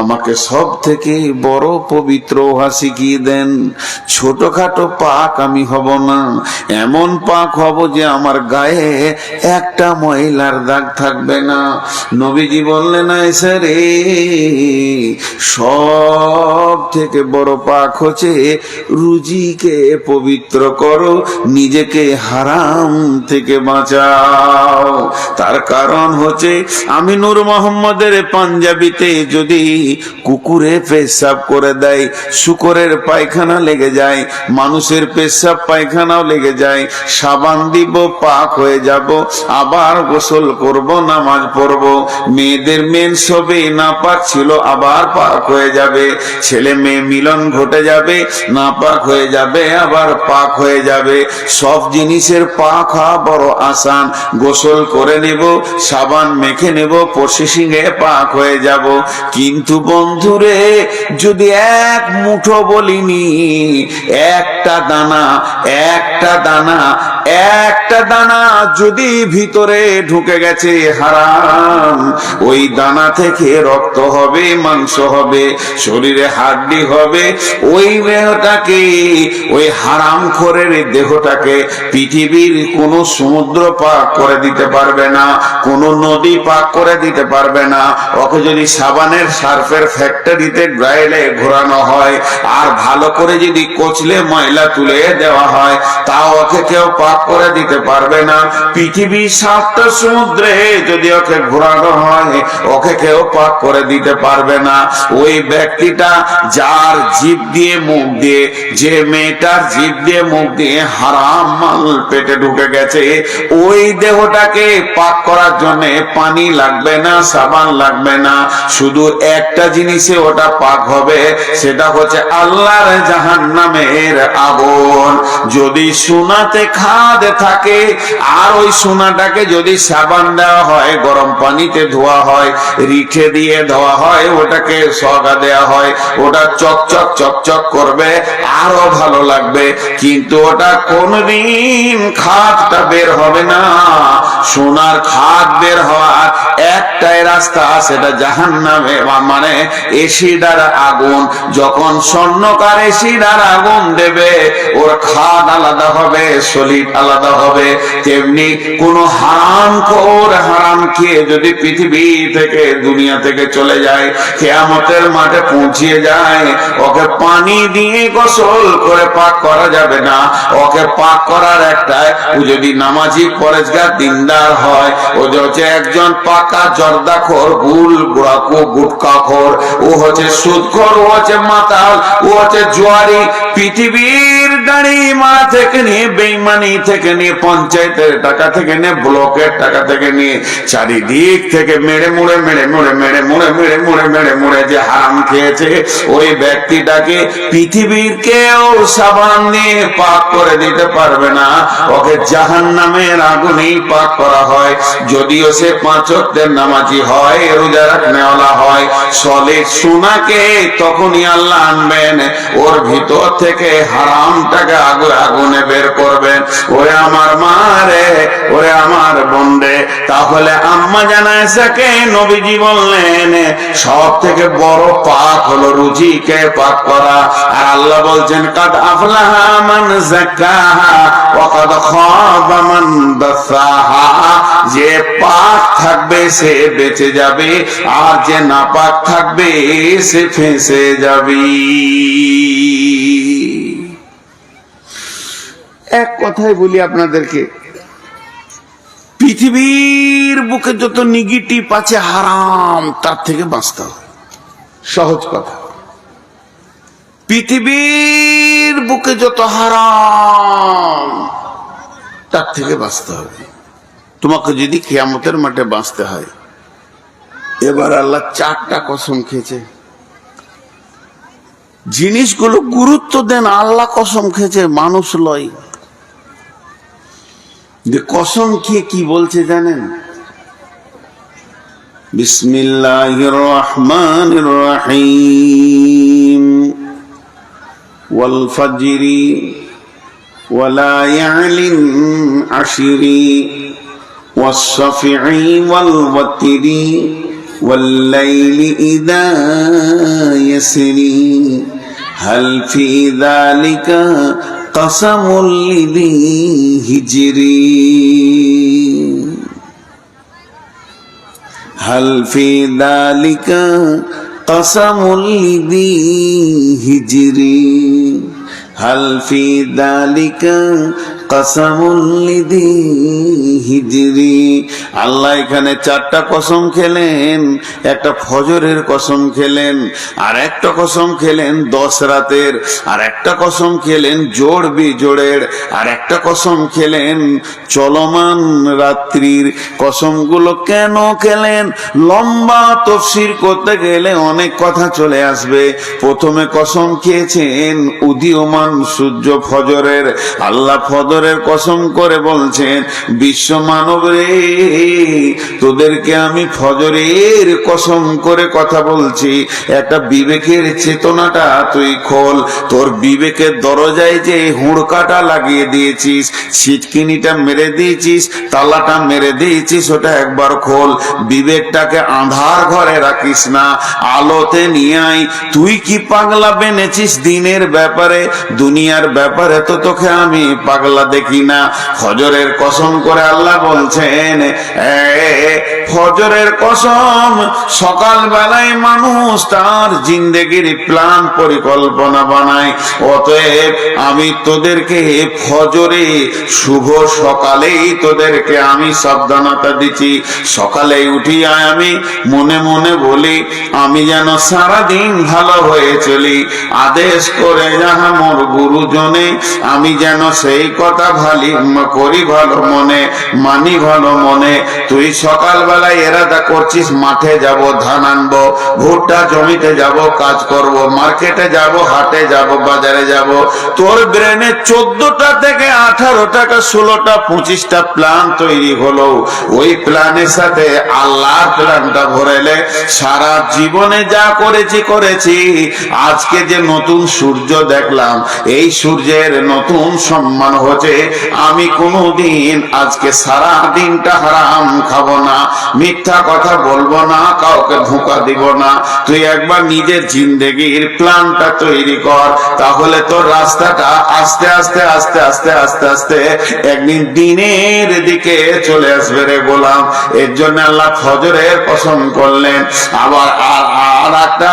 আমাকে সব থেকে বড় পবিত্র ওহা শিখিয়ে দেন। ছোটখাটো পাক আমি হব না, এমন পাক হব যে আমার গায়ে একটা ময়লার দাগ থাকবে না। নবীজি বললেন, আয়েশা রে, সব থেকে বড় পাক হচ্ছে রুজিকে পবিত্র করো, নিজেকে হারাম থেকে বাঁচাও। তার কারণ হচ্ছে আমি নূর মোহাম্মদের পাঞ্জাবিতে যদি কুকুরে পেশাব করে দেয়, শুকরের পায়খানা লেগে যায়, মানুষের পেশাব পায়খানাও লেগে যায়, সাবান দিব, পাক হয়ে যাব, আবার গোসল করব, নামাজ পড়ব। মেয়েদের মেন্স হবে, নাপাক ছিল, আবার পাক হয়ে যাবে। ছেলে মেয়ে মিলন ঘটে যাবে, নাপাক হয়ে যাবে, আবার পাক হয়ে যাবে। সব জিনিসের পাক হওয়া বড় আসান। গোসল করে নেব, সাবান মেখে নেব, প্রসেসিং এ পাক হয়ে যাব। কিন্তু বন্ধুরে, যদি এক মুঠো বলিনি, একটা দানা যদি ভিতরে ঢুকে গেছে হারাম, ওই দানা থেকে রক্ত হবে, মাংস হবে, শরীরে হাড্ডি হবে, ওই দেহটাকে, ওই হারাম খোরের দেহটাকে পৃথিবীর কোন সমুদ্র পাক করে দিতে পারবে না, কোন নদী পাক করে দিতে পারবে না। ওকে যদি সাবানের সার্ফের ফ্যাক্টরিতে গ্রাইলে ঘোরানো হয়, আর ভালো করে যদি কচলে ময়লা তুলে দেওয়া হয়, তাও ওকে কেউ পাক করে দিতে পারবে না। পৃথিবীর 7টা সমুদ্রে যদি ওকে ঘোরানো হয়, ওকে কেউ পাক করে দিতে পারবে না। ওই ব্যক্তিটা যার জিভ দিয়ে মুখ দিয়ে, যে মেয়েটার জিভ দিয়ে মুখ দিয়ে হারাম মাল পেটে ঢুকে গেছে, ওই দেহটাকে পাক করার জন্য পানি লাগবে না, সাবান লাগবে না, শুধু একটা জিনিসে ওটা পাক হবে, সেটা হচ্ছে আল্লাহর জাহান্নামের আগুন। যদি সোনাতে খাদ থাকে, আর ওই সোনাটাকে যদি সাবান দেওয়া হয়, গরম পানিতে ধোয়া হয়, রিঠে দিয়ে ধোয়া হয়, ওটাকে সগা দেওয়া হয়, ওটা চকচক চকচক করবে, আরো ভালো লাগবে। কিন্তু ওটা কোনদিন খাদটা বের হবে না। সোনার খাদ বের হওয়ার একটাই রাস্তা, সেটা জাহান্নামে, মানে এসিডার আগুন। যখন স্বর্ণকার এসিডার আগুন দেবে, ওর খাদ আলাদা হবে, সলিড আলাদা হবে। তেমনি কোন হারাম খোর হারাম খেয়ে যদি পৃথিবী থেকে, দুনিয়া থেকে চলে যায়, কিয়ামতের মাঠে পৌঁছিয়ে যায়, ওকে পানি দিয়ে গোসল করে পাক করা যাবে না। ওকে পাক করার একটাই, ও যদি নামাজি পরেজগার দিনদার হয়, ও হচ্ছে একজন পাকা জর্দাখোর, গুটখাখোর, ও হচ্ছে সুদখোর, ও হচ্ছে মাতাল, ও হচ্ছে জুয়ারি। পৃথিবীর গাড়ি মারা থেকে নিয়ে, বেইমানি থেকে নিয়ে, পঞ্চায়েতের টাকা থেকে নিয়ে, ব্লকের টাকা থেকে নিয়ে, চারিদিক থেকে মেরে মুড়ে যে হারাম খেয়েছে, ওই ব্যক্তিটাকে পৃথিবীর কেউ সাবান দিয়ে পাক করে দিতে পারবে না। ওকে জাহান্নামের আগুনেই পাক করা হয়। যদিও সে 5 ওয়াক্তের নামাজি হয়, রোজা রাখনেওয়ালা হয়, সলিড সোনাকে তখনই আল্লাহ আনবেন, ওর ভিতর থেকে হারামটাকে আগুনে বের করবেন। ওরে আমার মা রে, ওরে আমার বোন রে, তাহলে আম্মা জানা আয়েশাকে নবীজি বললেন সব থেকে বড় পাক হলো রুজিকে পাক করা। আর আল্লাহ বলছেন, কাদ আফলাহা মান যাক্কাহা ওয়া কাদ খাবা মান দাসাহা। যে পাক থাকবে সে বেঁচে যাবে, আর যে নাপাক থাকবে সে ফেঁসে যাবে। এক কথাই বলি আপনাদেরকে, পৃথিবীর বুকে যত নেগেটিভ আছে হারাম, তার থেকে বাঁচতে হবে। সহজ কথা, পৃথিবীর বুকে যত হারাম, তার থেকে বাঁচতে হবে। তোমাকে যদি কিয়ামতের মাঠে বাঁচতে হয়, এবার আল্লাহ 4টা কসম খেয়েছে। জিনিসগুলো গুরুত্ব দেন, আল্লাহ কসম খেয়েছে, মানুষ লয়। যে কসম খেয়ে কি বলছে জানেন? বিসমিল্লাহির রহমানির রহিম, ওয়াল ফাজরি ওয়া লায়ালিন আশরি ওয়াস শাফিঈ ওয়াল ওয়াতরি والليل إذا يسري هل في ذلك قسم لذي حجر هل في ذلك قسم لذي حجر هل في ذلك কাসামুল লিযি হিজরি। আল্লাহ এখানে চারটা কসম খেলেন, একটা ফজরের কসম খেলেন, আর একটা কসম খেলেন 10 রাতের, আর একটা কসম খেলেন জোড় বিজোড়ের, আর একটা কসম খেলেন চলমান রাত্রির। কসমগুলো কেন খেলেন? লম্বা তফসির করতে গেলে অনেক কথা চলে আসবে। প্রথমে কসম খেয়েছেন উদীয়মান সূর্য ফজরের। আল্লাহ ফজরের কসম করে বলছেন, বিশ্ব মানব রে, তোদেরকে আমি ফজরের কসম করে কথা বলছি। একটা বিবেকের চেতনাটা তুই খোল। তোর বিবেকের দরজায় যে হুড়কাটা লাগিয়ে দিয়েছিস, ছিটকিনিটা মেরে দিয়েছিস, তালাটা মেরে দিয়েছিস, ওটা একবার খোল। বিবেকটাকে আঁধার ঘরে রাখিস না, আলোতে নিয়ে আয়। তুই কি পাগলা বেনেছিস দিনের ব্যাপারে? দুনিয়ার ব্যাপারে তো তোকে আমি পাগলা দেখি না। ফজরের কসম করে আল্লাহ বলছেন, ফজরের কসম, সকাল বেলায় মানুষ তার জিন্দেগির প্ল্যান পরিকল্পনা বানায়। অতএব আমি তোদেরকে ফজরে শুভ সকালেই তোদেরকে আমি সাবধানতা দিচ্ছি। সকালে উঠিয়া আমি মনে মনে বলি, আমি যেন সারাদিন ভালো হয়ে চলি। আদেশ করে যাহা মোর গুরুজনে, আমি যেন সেই কথা ভালি করি ভালো মনে, মানি ভালো মনে। তুই সকাল বেলায় এরাদা করছিস মাঠে যাব, ধান আনবো, ভুট্টা জমিতে যাব, কাজ করব, মার্কেটে যাব, হাটে যাব, বাজারে যাব। তোর ব্রেনে 14টা থেকে 18টা 16টা 25টা প্ল্যান তৈরি হলো। ওই প্ল্যানের সাথে আল্লাহর প্ল্যানটা ভরেলে সারা জীবনে যা করেছি। আজকে যে নতুন সূর্য দেখলাম, এই সূর্যের নতুন সম্মান হচ্ছে। আমি কোনোদিন আজকে সারা দিনটা হারাম খাবো না, মিথ্যা কথা বলবো না, কাউকে ধোঁকা দিব না। তুই একবার নিজের জিন্দেগির প্ল্যানটা তৈরি কর, তাহলে তোর রাস্তাটা আস্তে আস্তে আস্তে আস্তে আস্তে আস্তে একদিন দিনের দিকে চলে আসবে রে গোলাম। এর জন্য আল্লাহ ফজরের কসম করলেন। আবার আর একটা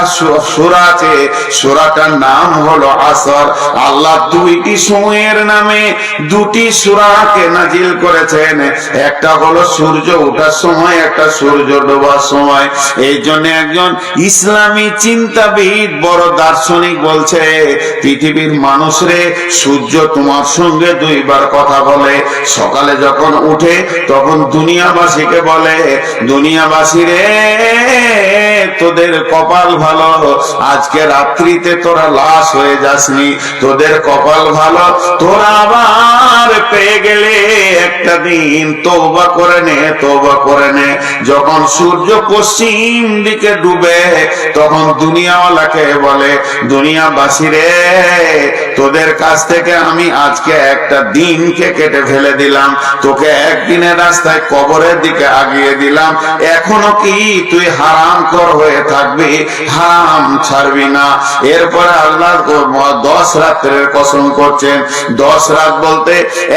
সূরা আছে, সূরাটার নাম হলো আসর। আল্লাহ দুইটি সময়ের নামে দুটি সূরাকে নাজিল করেছেন। একটা হলো সূর্য ওঠার সময়, একটা সূর্য ডোবার সময়। এই জন্য একজন ইসলামী চিন্তাবিদ বড় দার্শনিক বলছে, পৃথিবীর মানুষরে, সূর্য তোমার সঙ্গে 2 বার কথা বলে। সকালে যখন উঠে তখন দুনিয়াবাসীকে বলে, দুনিয়াবাসী রে, তোদের কপাল ভালো, আজকে রাত্রিতে তোরা লাশ হয়ে যাসনি। তোদের কপাল ভালো, তোরা আবার পেয়ে গেলে একটা দিন তওবা করে নে, তওবা করে নে। যখন সূর্য পশ্চিম দিকে ডুবে তখন দুনিয়াওয়ালাকে বলে, দুনিয়াবাসী রে, তোদের কাছ থেকে আমি আজকে একটা দিনকে কেটে ফেলে দিলাম, তোকে একদিনের রাস্তায় কবরের দিকে আগিয়ে দিলাম। এখনো কি তুই হারাম কর হয়ে থাকবি? হারাম ছাড়বি না। এরপরে আল্লাহ 10 রাতের কসম করছেন। 10 রাত বলতে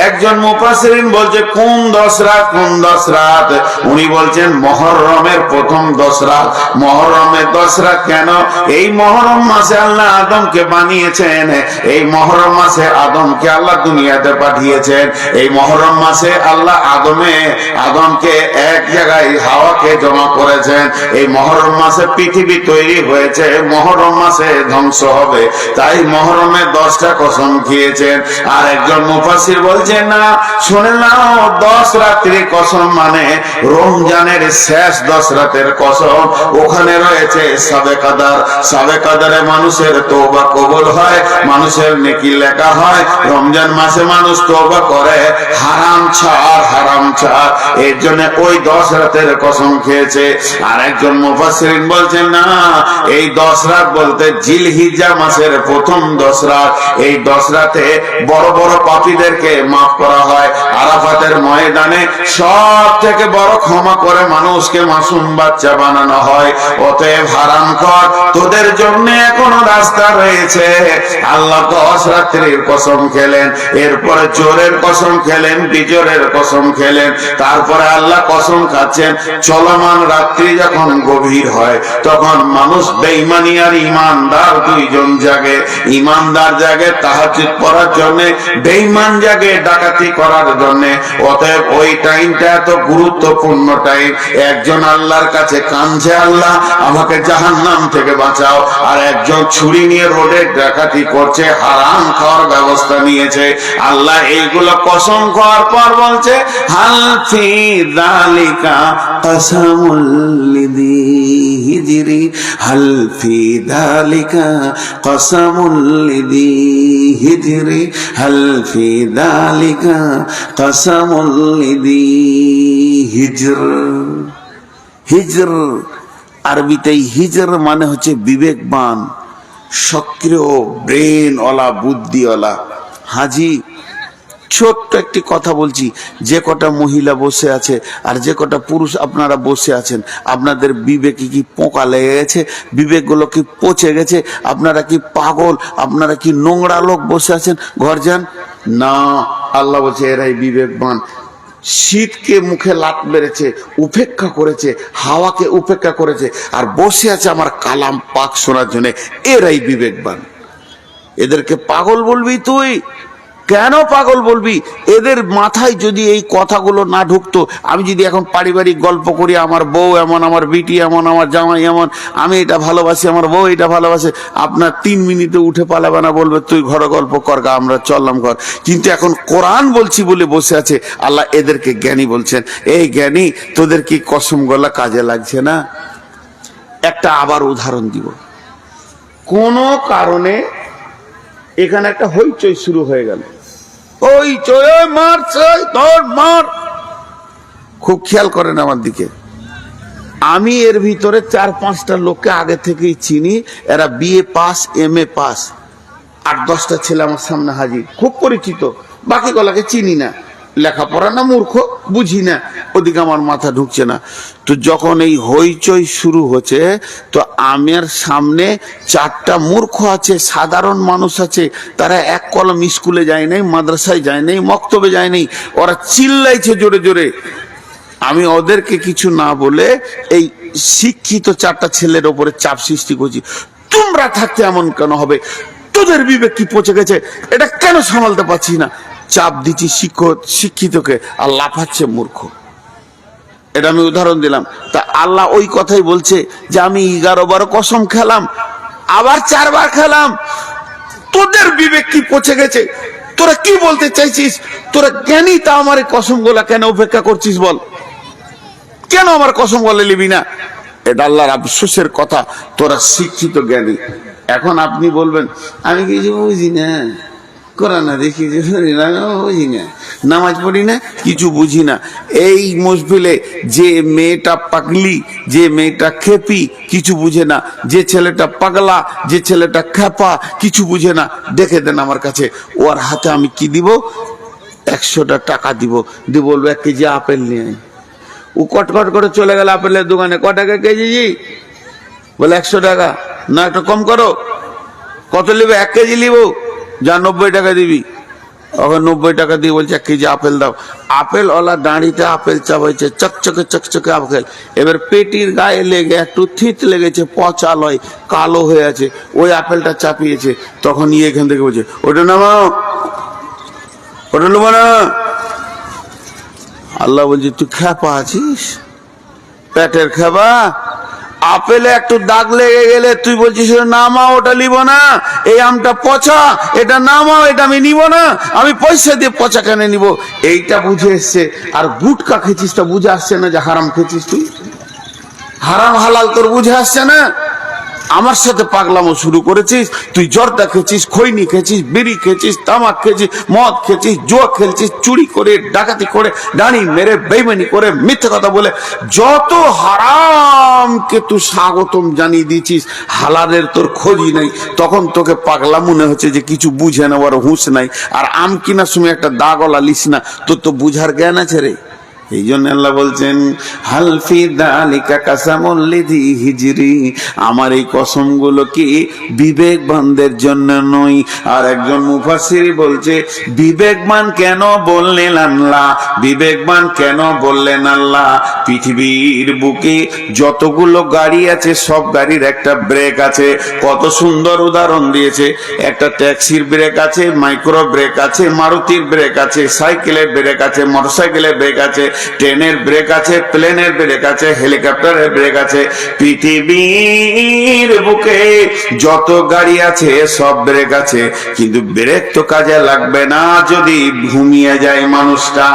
একজন মুফাসসিরিন বলছে, কোন 10 রাত, কোন 10 রাত? উনি বলছেন মুহররমের প্রথম 10 রাত। মুহররমের 10 রাত কেন? এই মুহররম মাসে আল্লাহ আদমকে বানিয়েছেন। এই মুহররম মাসে আদমকে আল্লাহ দুনিয়াতে পাঠিয়েছেন। এই মুহররম মাসে আল্লাহ আদমকে এক জায়গায় হাওয়াকে জমা করেছেন। এই মুহররম মাসে পৃথিবী তৈরি হয়েছে, মুহররম মাসে ধ্বংস হবে। তাই মুহররমের 10টা কসম খেয়েছেন। আর একজন মুফাসসির বলছেন, না, শুনে নাও, 10 রাত্রির কসম মানে রমজানের শেষ 10 রাতের কসম। ওখানে রয়েছে শাবে কদর। শাবে কদরে মানুষের তওবা কবুল হয়, মানুষের নেকি লেখা হয়। রমজান মাসে মানুষ তওবা করে, হারাম ছাড়, হারাম ছাড়। এর জন্য ওই 10 রাতের কসম খেয়েছে। আর একজন মুফাসসিরিন বলছেন, না, এই 10 রাত বলতে জিলহিজ্জা মাসের প্রথম 10 রাত। এই 10 রাতে বড় বড় পাপীদেরকে মাফ করা হয়। আরাফাত কেয়ামতের ময়দানে সব থেকে বড় ক্ষমা করে মানুষকে মাসুম বাচ্চা বানানো হয়। অতএব হারামখোর, তোদের জন্য এখনো রাস্তা রয়েছে। আল্লাহ 10 রাত্রির কসম খেলেন, এরপরে জোরের কসম খেলেন, বিজোরের কসম খেলেন, তারপরে আল্লাহ কসম খাচ্ছেন চলমান রাত্রি যখন গভীর হয় তখন মানুষ বেঈমানি আর ইমানদার দুইজন জাগে। ইমানদার জাগে তাহাজ্জুদ পড়ার জন্য, বেঈমান জাগে ডাকাতি করার জন্য। অতএব ওই টাইমটা এত গুরুত্বপূর্ণ টাইম। একজন আল্লাহর কাছে কাঁদছে, আল্লাহ আমাকে জাহান্নাম থেকে বাঁচাও, আর একজন ছুরি নিয়ে রোডে ডাকাতি করছে, হারাম খাওয়ার ব্যবস্থা নিয়েছে। আল্লাহ এইগুলো কসম খাওয়ার পর বলছে হাল ফি যালিকা কসমুল লিযি হিজরি, হাল ফি যালিকা কসমুল লিযি হিজরি, হাল ফি যালিকা কসমুল লিযি হিজর। হিজর আরবিতে হিজর মানে হচ্ছে বিবেকবান, সক্রিয়, ব্রেন ওয়ালা, বুদ্ধিওয়ালা। হাজি ছোট্ট একটি কথা বলছি, যে কটা মহিলা বসে আছে আর যে কটা পুরুষ আপনারা বসে আছেন, আপনাদের বিবেকে কি পোকা লেগে গেছে? বিবেকগুলো কি পচে গেছে? আপনারা কি পাগল? আপনারা কি নোংরা লোক বসে আছেন? ঘর যান না। আল্লাহ বলছে এরাই বিবেকবান। শীতকে মুখে লাত মেরেছে, উপেক্ষা করেছে, হাওয়াকে উপেক্ষা করেছে, আর বসে আছে আমার কালাম পাক শোনার জন্য। এরাই বিবেকবান। এদেরকে পাগল বলবি তুই? কেন পাগল বলবি? এদের মাথায় যদি এই কথাগুলো না ঢুকতো, আমি যদি এখন পারিবারিক গল্প করি, আমার বউ এমন, আমার বিটি এমন, আমার জামাই এমন, আমি এটা ভালোবাসি, আমার বউ এটা ভালোবাসে, আপনার 3 মিনিটে উঠে পালাবে না, বলবে তুই ঘরে গল্প কর গা, আমরা চললাম ঘর। কিন্তু এখন কোরআন বলছি বলে বসে আছে। আল্লাহ এদেরকে জ্ঞানী বলছেন। এই জ্ঞানী, তোদের কি কসম গলা কাজে লাগছে না? একটা আবার উদাহরণ দিব। কোন কারণে এখানে একটা হইচই শুরু হয়ে গেল, ওই চয় মারছে, তোর মার। খুব খেয়াল করেন আমার দিকে। আমি এর ভিতরে 4-5টা লোককে আগে থেকেই চিনি। এরা বিএ পাস, MA পাস। 8-10টা ছেলে আমার সামনে হাজির, খুব পরিচিত। বাকি গলাকে চিনি না, লেখাপড়া না মূর্খ, বুঝি না, ওদিকে আমার মাথা ঢুকছে না। তো যখন এই হইচই শুরু হচ্ছে, তো আমার সামনে 4টা মূর্খ আছে, সাধারণ মানুষ আছে। তারা এক কলম স্কুলে যায় নাই, মাদ্রাসায় যায় নাই, মক্তবে যায় নাই। ওরা চিল্লাইছে জোরে জোরে। আমি ওদেরকে কিছু না বলে এই শিক্ষিত 4টা ছেলের ওপরে চাপ সৃষ্টি করছি। তোমরা থাকতে এমন কেন হবে? তোদের বিবেক কি পচে গেছে? এটা কেন সামালতে পারছি না? চাপ দিচ্ছি শিক্ষিতকে, আর লাফাচ্ছে মূর্খ। এটা আমি উদাহরণ দিলাম। তা আল্লাহ ওই কথাই বলছে যে আমি 11বার কসম খেলাম, আবার 4বার খেলাম। তোদের বিবেক কি পচে গেছে? তোরা কি বলতে চাইছিস? তোরা জ্ঞানী, তা আমার এই কসম গুলা কেন উপেক্ষা করছিস? বল, কেন আমার কসম বলে নিবি না? এটা আল্লাহর আফসোসের কথা। তোরা শিক্ষিত, জ্ঞানী। এখন আপনি বলবেন আমি কিছু বুঝি না, কোরআন দেখি বুঝি না, নামাজ পড়ি না, কিছু বুঝি না। এই মসজিদে যে মেয়েটা পাগলি, যে মেয়েটা খেপি, কিছু বুঝে না। যে ছেলেটা পাগলা, যে ছেলেটা খেপা, কিছু বুঝে না। দেখে দেন আমার কাছে। ওর হাতে আমি কি দিব? 100টা টাকা দিব। দিয়ে বলবো 1 কেজি আপেল নিয়ে আয়। ও কটকট করে চলে গেল আপেলের দোকানে। ক টাকা কেজি? বলে 100 টাকা। না, একটু কম করো। কত নিবে? 1 কেজি নিব। যা 90 টাকা দিবি। ওকে 90 টাকা দিয়ে বলছে 1 কেজি আপেল দাও। আপেল ওলা দাঁড়িতে আপেল চাবাইছে, চকচকে চকচকে আপেল। এবার পেটির গায়ে লেগে একটু থিত লেগেছে, পচা লয়, কালো হয়ে আছে। ওই আপেলটা চাপিয়েছে। তখন এখান থেকে বলছে ওটা নামাও, ওটা নেবো না। আল্লাহ বলছে তুই খেপা আছিস, পেটের খেপা। আপেলে একটু দাগ লেগে গেলে তুই বলছিস নামাও, ওটা নিব না, এই আমটা পচা, এটা নামাও, এটা আমি নিব না, আমি পয়সা দিয়ে পচা কেন নিব? এইটা বুঝে এসছে। আর গুটকা খেছিস, তা বুঝে আসছে না যে হারাম খেছিস তুই? হারাম হালাল তোর বুঝে আসছে না? আমার সাথে পাগলামো শুরু করেছিস, তুই জর্দা খেয়েছিস, খৈনি খেয়েছিস, বিড়ি খেয়েছিস, তামাক খেয়েছিস, মদ খেয়েছিস, জুয়া খেলছিস, চুরি করে, ডাকাতি করে, ডানি মেরে, বেইমানি করে, মিথ্যে কথা বলে যত হারামকে তুই স্বাগতম জানিয়ে দিয়েছিস, হালালের তোর খোঁজই নাই। তখন তোকে পাগলা মনে হচ্ছে যে কিছু বুঝে নেওয়ার হুঁশ নাই। আর আম কিনার সময় একটা দাগলা লিস না, তোর তো বুঝার জ্ঞান আছে রে। এই জন্য আল্লাহ বলছেন হালফি দালিকা কাসামুল লিযি হিজরি, আমার এই কসম গুলো কি বিবেকবানদের জন্য নয়। আর একজন মুফাসসির বলছে বিবেকবান কেন বললেন আল্লাহ, বিবেকবান কেন বললেন আল্লাহ? পৃথিবীর বুকে যতগুলো গাড়ি আছে সব গাড়ির একটা ব্রেক আছে। কত সুন্দর উদাহরণ দিয়েছে। একটা ট্যাক্সির ব্রেক আছে, মাইক্রো ব্রেক আছে, মারুতির ব্রেক আছে, সাইকেলের ব্রেক আছে, মোটরসাইকেলের ব্রেক আছে, ট্রেনের ব্রেক আছে, প্লেনের ব্রেক আছে, হেলিকপ্টারের ব্রেক আছে। পৃথিবীর বুকে যত গাড়ি আছে সব ব্রেক আছে, কিন্তু ব্রেক তো কাজে লাগবে না যদি ঘুমিয়ে যায় মানুষটা।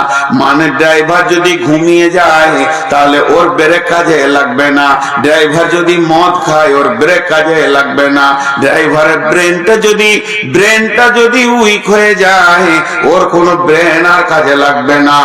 মানে ড্রাইভার যদি ঘুমিয়ে যায় তাহলে ওর ব্রেক কাজে লাগবে না। ড্রাইভার যদি মদ খায় ওর ব্রেক কাজে লাগবে না। ড্রাইভারের ব্রেনটা যদি উইক হয়ে যায় ওর কোনো ব্রেন আর কাজে লাগবে না।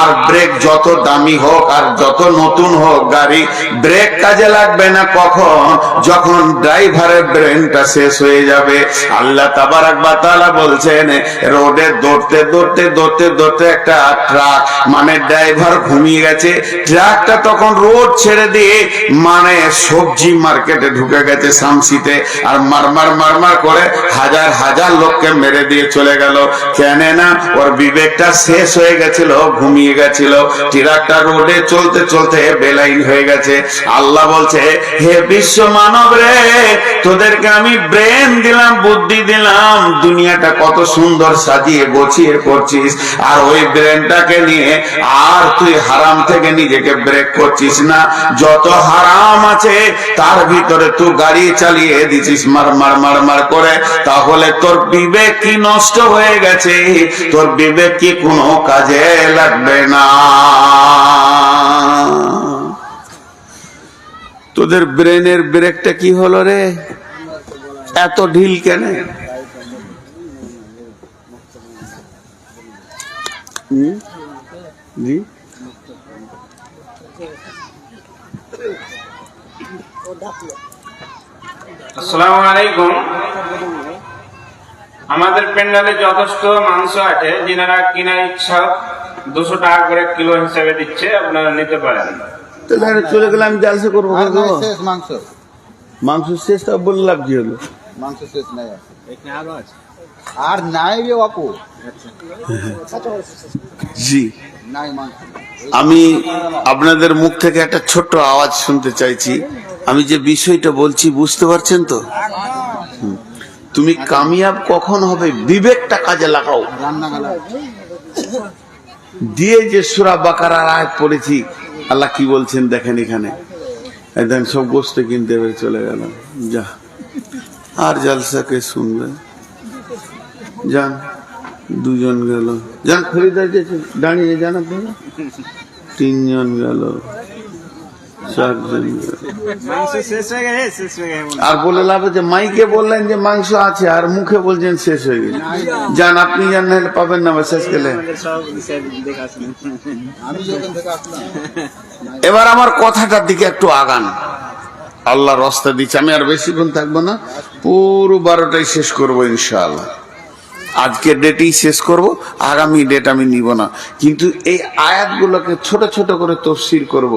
আর ব্রেক যত দামি হোক আর যত নতুন হোক গাড়ি, ব্রেক কাজে লাগবে না কখন? যখন ড্রাইভারের ব্রেনটা শেষ হয়ে যাবে। আল্লাহ তাবারাক ওয়া তাআলা বলছেন রোডে দৌড়তে একটা ট্রাক, মানে ড্রাইভার ঘুমিয়ে গেছে, ট্রাকটা তখন রোড ছেড়ে দিয়ে মানে সবজি মার্কেটে ঢুকে গেছে শামসিতে, আর মারমার করে হাজার হাজার লোককে মেরে দিয়ে চলে গেল। কেন না? ওর বিবেকটা শেষ হয়ে গেছিল, ঘুমিয়ে গেছিল। ট্রাকটা রোডে চলতে বেলাইন হয়ে গেছে। আল্লাহ বলছে হে বিশ্ব মানব রে, তোদেরকে আমি ব্রেন দিলাম, বুদ্ধি দিলাম, দুনিয়াটা কত সুন্দর সাজিয়ে গোছিয়ে করছিস, আর ওই ব্রেনটাকে নিয়ে আর তুই হারাম থেকে নিজেকে ব্রেক করছিস না। যত হারাম আছে তার ভিতরে তুই গাড়ি চালিয়ে দিছিস মার করে। তাহলে তোর বিবেক কি নষ্ট হয়ে গেছে? তোর বিবেক কি কোনো কাজে লাগবে না? তোদের ব্রেনের ব্রেকটা কি হলো রে? এত ঢিল কেন? জি আসসালামু আলাইকুম। আমাদের প্যান্ডেলে যথেষ্ট মাংস আছে, যিনারা কিনার ইচ্ছা 200 টাকা করে কিলো হিসেবে দিচ্ছে, আপনারা নিতে পারেন। তাহলে চলে গেলে আমি জালসা করবো। মাংস শেষ তা বললাম কি হলো? মাংস শেষ নাই আর নাই রে বাপু। জি, আমি আপনাদের মুখ থেকে একটা ছোট্ট আওয়াজ শুনতে চাইছি। আমি যে বিষয়টা বলছি বুঝতে পারছেন তো? তুমি কামিয়াব কখন হবে? বিবেকটা কাজে লাগাও। দিয়ে যে সূরা বাকারার আয়াত পড়েছি, আল্লাহ কি বলছেন দেখেন এখানে। একদম সব গোস্ত কিনতে চলে গেল। যা আর জালসাকে শুনবে, যান। দুজন গেল, যান খরিদার দাঁড়িয়ে যান, আপনারা 3 জন গেল, 4 জন গেল। আর বলে লাভ আছে, মাইকে বললেন যে মাংস আছে আর মুখে বলছেন শেষ হয়ে গেছে। যান, আপনি যান, নাহলে পাবেন না শেষ গেলে। এবার আমার কথাটার দিকে একটু আগান। আল্লাহ রাস্তা দিচ্ছে। আমি আর বেশিক্ষণ থাকবো না, পুরো 12টায় শেষ করবো ইনশাআল্লাহ। আজকের ডেটেই শেষ করব, আগামী ডেট আমি নিব না। কিন্তু এই আয়াতগুলোকে ছোট ছোট করে তাফসীর করব,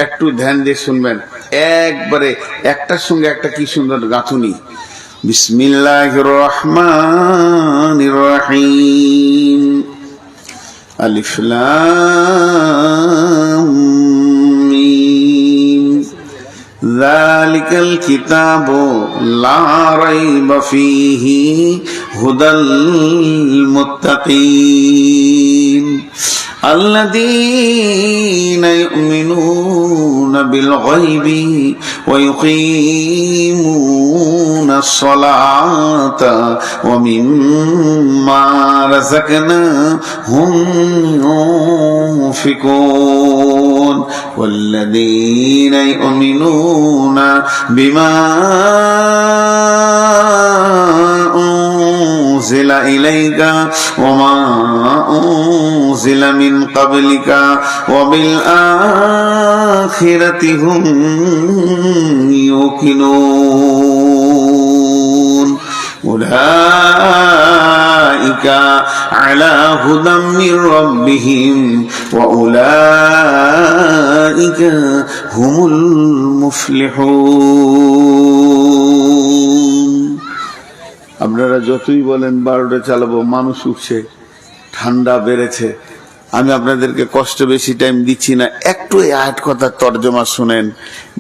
একটু ধ্যান দিয়ে শুনবেন। একবারে একটার সঙ্গে একটা কি সুন্দর গাঁথুনি। বিসমিল্লাহির রহমানির রহিম। আলিফ লাম মিম। যালিকাল কিতাবু লা রাইবা ফীহি হুদাল মুত্তাকিন আল্লাযীনা ইউমিনুনা বিল গায়বি ওয়া ইউকিমুনা الصلاة ومما رزقناهم ينفقون والذين يؤمنون بما أنزل إليك وما أنزل من قبلك وبالآخرة هم يوقنون أولئك على هدى من ربهم وأولئك هم المفلحون আপনারা যতই বলেন 12টা চালাবো, মানুষ উঠছে, ঠান্ডা বেড়েছে, আমি আপনাদেরকে কষ্ট বেশি টাইম দিচ্ছি না। একটু এই আয়াত কথার তর্জমা শুনেন,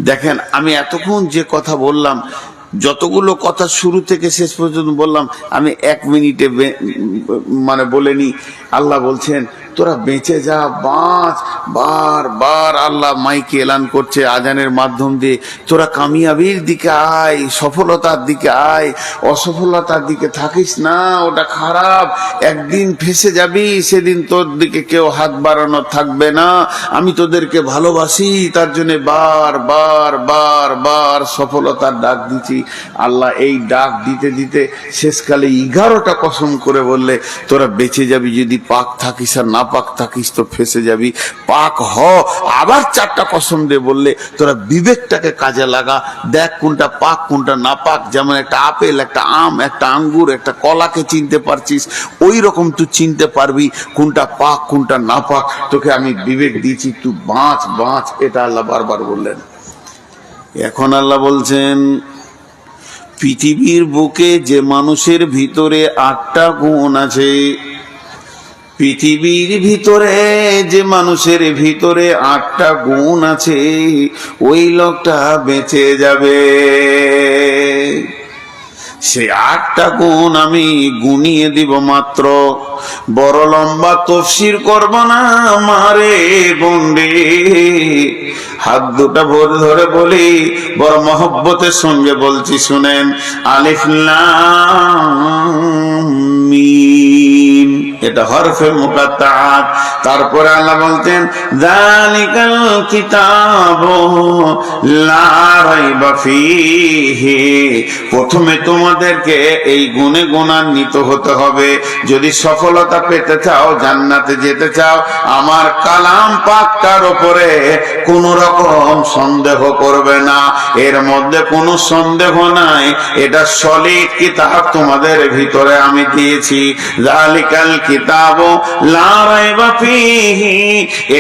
দেখেন আমি এতক্ষণ যে কথা বললাম, যতগুলো কথা শুরু থেকে শেষ পর্যন্ত বললাম, আমি 1 মিনিটে মানে বলেনি। আল্লাহ বলছেন তোরা বেঁচে যা, বাঁচ। বারবার আল্লাহ মাইকে এলান করছে আজানের মাধ্যম দিয়ে, তোরা কামিয়াবির দিকে আয়, সফলতার দিকে আয়, অসফলতার দিকে থাকিস না, ওটা খারাপ। একদিন ফেসে যাবি, সেদিন তোর দিকে কেউ হাত বাড়ানো থাকবে না। আমি তোদেরকে ভালোবাসি, তার জন্য বার সফলতার ডাক দিচ্ছি। আল্লাহ এই ডাক দিতে দিতে শেষকালে 11টা কসম করে বললে তোরা বেঁচে যাবি, যদি পাক থাকিস, আর না পাক থাকিস তো ফেসে যাবি, পাক হ। আবার 4টা কসম দিয়ে বললে তোরা বিবেকটাকে কাজে লাগা, দেখ কোনটা পাক কোনটা না পাক। যেমন একটা আপেল, একটা আম, একটা আঙ্গুর, একটা কলাকে চিনতে পারছিস, ওই রকম তুই চিনতে পারবি কোনটা পাক কোনটা না পাক। তোকে আমি বিবেক দিয়েছি, তুই বাঁচ। এটা আল্লাহ বারবার বললেন। এখন আল্লাহ বলছেন পৃথিবীর বুকে যে মানুষের ভিতরে 8টা গুণ আছে, পৃথিবীর ভিতরে যে মানুষের ভিতরে 8টা গুণ আছে, ওই লোকটা বেঁচে যাবে। সে 8টা গুণ আমি গুনিয়ে দিব মাত্র, বড় লম্বা তফসির করব না মারে বন্ডে। হাত দুটা ভরে ধরে বলি, বড় মহব্বতের সঙ্গে বলছি, শুনেন। আলিফ লাম মিম, এটা হরফে মুকাত্তাআত। তারপরে আল্লাহ বলতেন যালিকাল কিতাবু লা রাইবা ফীহি। প্রথমে তোমাদেরকে এই গুণে গুণান্বিত হতে হবে। যদি সফলতা পেতে চাও, জান্নাতে যেতে চাও, আমার কালাম পাকটার উপরে কোন রকম সন্দেহ করবে না। এর মধ্যে কোনো সন্দেহ নাই, এটা সলিড কিতাব তোমাদের ভিতরে আমি দিয়েছি। যালিকাল কিতাবু লা রাইবা ফীহি,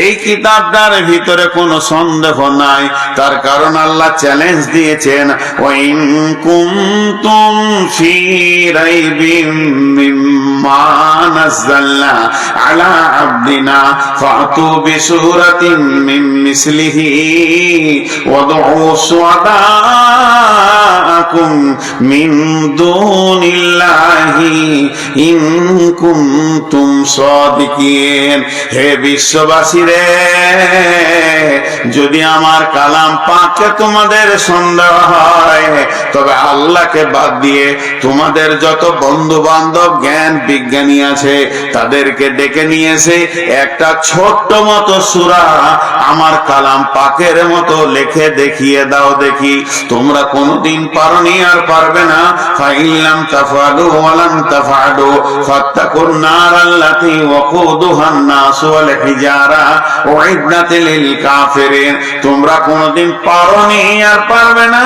এই কিতাবটার ভিতরে কোনো সন্দেহ নাই। তার কারণ আল্লাহ চ্যালেঞ্জ দিয়েছেন, ওয়া ইন কুনতুম ফি রাইবিম মিম্মা নাযালনা আলা আবদিনা ফাতু বিসূরাতিন মিন মিসলিহি ওয়াদউ শুহাদাআকুম মিন দুনিল্লাহি ইন কুনতুম সাদিকিন। হে বিশ্ববাসী রে, যদি আমার কালাম পাকে তোমাদের সন্দেহ হয়, তবে আল্লাহকে বাদ দিয়ে তোমাদের যত বন্ধু বান্ধব জ্ঞান বিজ্ঞানী আছে তাদেরকে ডেকে নিয়ে এসে একটা ছোট্ট মতো সূরা আমার কালাম পাকের মতো লিখে দেখিয়ে দাও দেখি। তোমরা কোনদিন পারোনি, আর পারবে না। ফাইলাম তাফআলু ওয়া লাম তাফআলু ফাত্তাকুন নার আল্লাতী ওয়াকুদুহান নাস ওয়াল হিজারা উইদ্দাত লিল কাফিরিন। তোমরা কোনদিন পারোনি, আর পারবে না।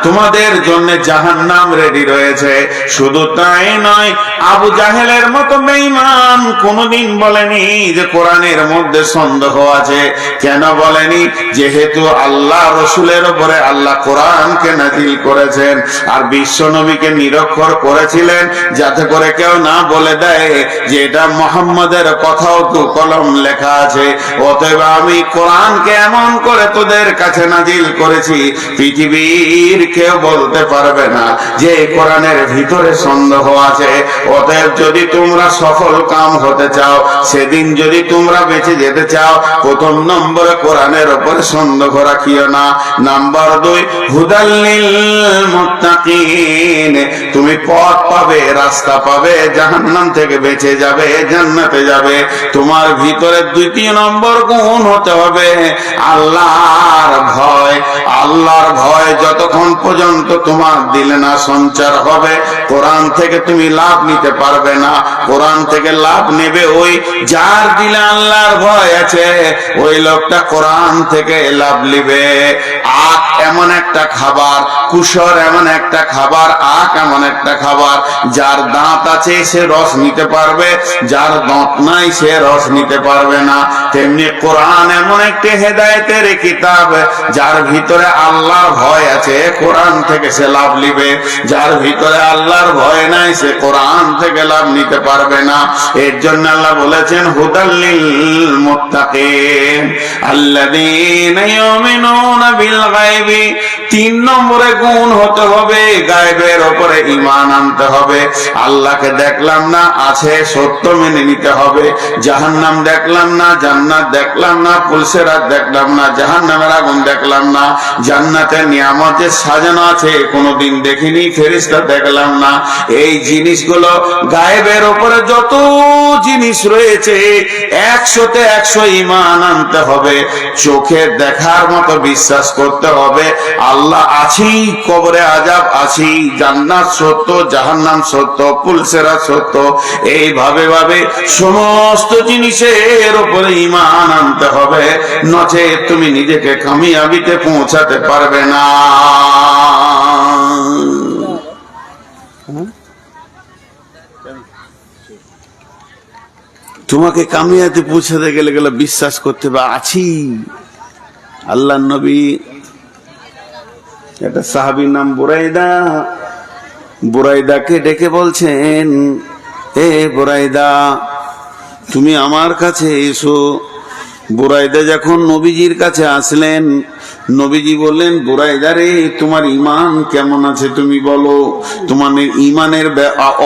তোমাদের জন্য জাহান্নাম রেডি রয়েছে। শুধু তাই নয়, আবু জাহেলের মতো বেঈমান কোনদিন বলেনি যে কোরআনের মধ্যে সন্দেহ আছে। কেন বলেনি? যেহেতু আল্লাহ রসুলের উপরে আল্লাহ কোরআনকে নাযিল করেছেন, আর বিশ্ব নবীকে নিরক্ষর করেছিলেন, যাতে করে কেউ না বলে দেয় যে এটা মুহাম্মাদের কথাও তো কলম লেখা আছে। অতএব আমি কোরআনকে এমন করে তোদের কাছে নাযিল করেছি, পৃথিবীর কেউ বলতে পারবে না যে কোরআনের ভিতরে সন্দেহ আছে। অতএব যদি তোমরা সফল কাম হতে চাও, সেদিন যদি তোমরা বেঁচে যেতে চাও, প্রথম নম্বরে কোরআনের উপরে সন্দেহ রাখিও না। নাম্বার 2, হুদাল লিল মুত্তাকিন, তুমি পথ পাবে, রাস্তা পাবে, জাহান্নাম থেকে বেঁচে যাবে, জান্নাতে যাবে। তোমার ভিতরে দ্বিতীয় নম্বর গুণ হতে হবে আল্লাহর ভয়। আল্লাহর ভয় যতক্ষণ পর্যন্ত তোমার দিলে না সঞ্চার হবে, কোরআন থেকে তুমি লাভ নিতে পারবে না। কোরআন থেকে লাভ নেবে ওই যার দিলে আল্লাহর ভয় আছে, ওই লোকটা কোরআন থেকে লাভ নিবে। আখ এমন একটা খাবার, কুসর এমন একটা খাবার, আখ এমন একটা খাবার, যার দাঁত আছে সে রস নিতে পারবে, যার দাঁত নাই সে রস নিতে পারবে না। তেমনি কোরআন এমন একটি হেদায়েতের কিতাব, যার ভিতরে আল্লাহর ভয় আছে কোরআন থেকে সে লাভ নিবে, যার ভিতরে আল্লাহর ভয় নাই সে কোরআন থেকে লাভ নিতে পারবে না। এর জন্য আল্লাহ বলেছেন হুদাল্লিল মুত্তাকিন আল্লাযীনা ইউমিনুনা বিল গায়বি। 3 নম্বরে গুণ হতে হবে গায়বের উপরে ঈমান আনতে হবে। আল্লাহকে দেখলাম না, আছে, সত্য মেনে নিতে হবে। জাহান্নাম দেখলাম না, জান্নাত দেখলাম না, পুলসিরাত দেখলাম না, জাহান্নামের আগুন দেখলাম না, জান্নাতের নিয়ামত যে সাজানো আছে কোনোদিন দেখিনি, ফেরেশতা দেখলাম না। এই জিনিসগুলো গায়েবের উপরে যত জিনিস রয়েছে 100তে 100 ঈমান আনতে হবে। চোখে দেখার মতো বিশ্বাস করতে হবে আল্লাহ আছেই, কবরে আযাব আছেই, জান্নাত সত্য, জাহান্নাম সত্য, পুলসিরাত সত্য। এইভাবে ভাবে সমস্ত জিনিসের উপরে ঈমান আনতে হবে, নচেৎ তুমি নিজেকে কামিয়াবিতে পৌঁছাতে পারবে না। তোমাকে কামিয়াতে পৌঁছাতে গেলে বিশ্বাস করতে হবে আছি। আল্লাহর নবী, একটা সাহাবীর নাম বুরাইদা, বুরাইদাকে ডেকে বলছেন, এ বুরাইদা তুমি আমার কাছে এসো। বুরাইদা যখন নবীজির কাছে আসলেন, নবীজি বললেন, বুরাইদা রে তোমার ঈমান কেমন আছে তুমি বলো, তোমার ঈমানের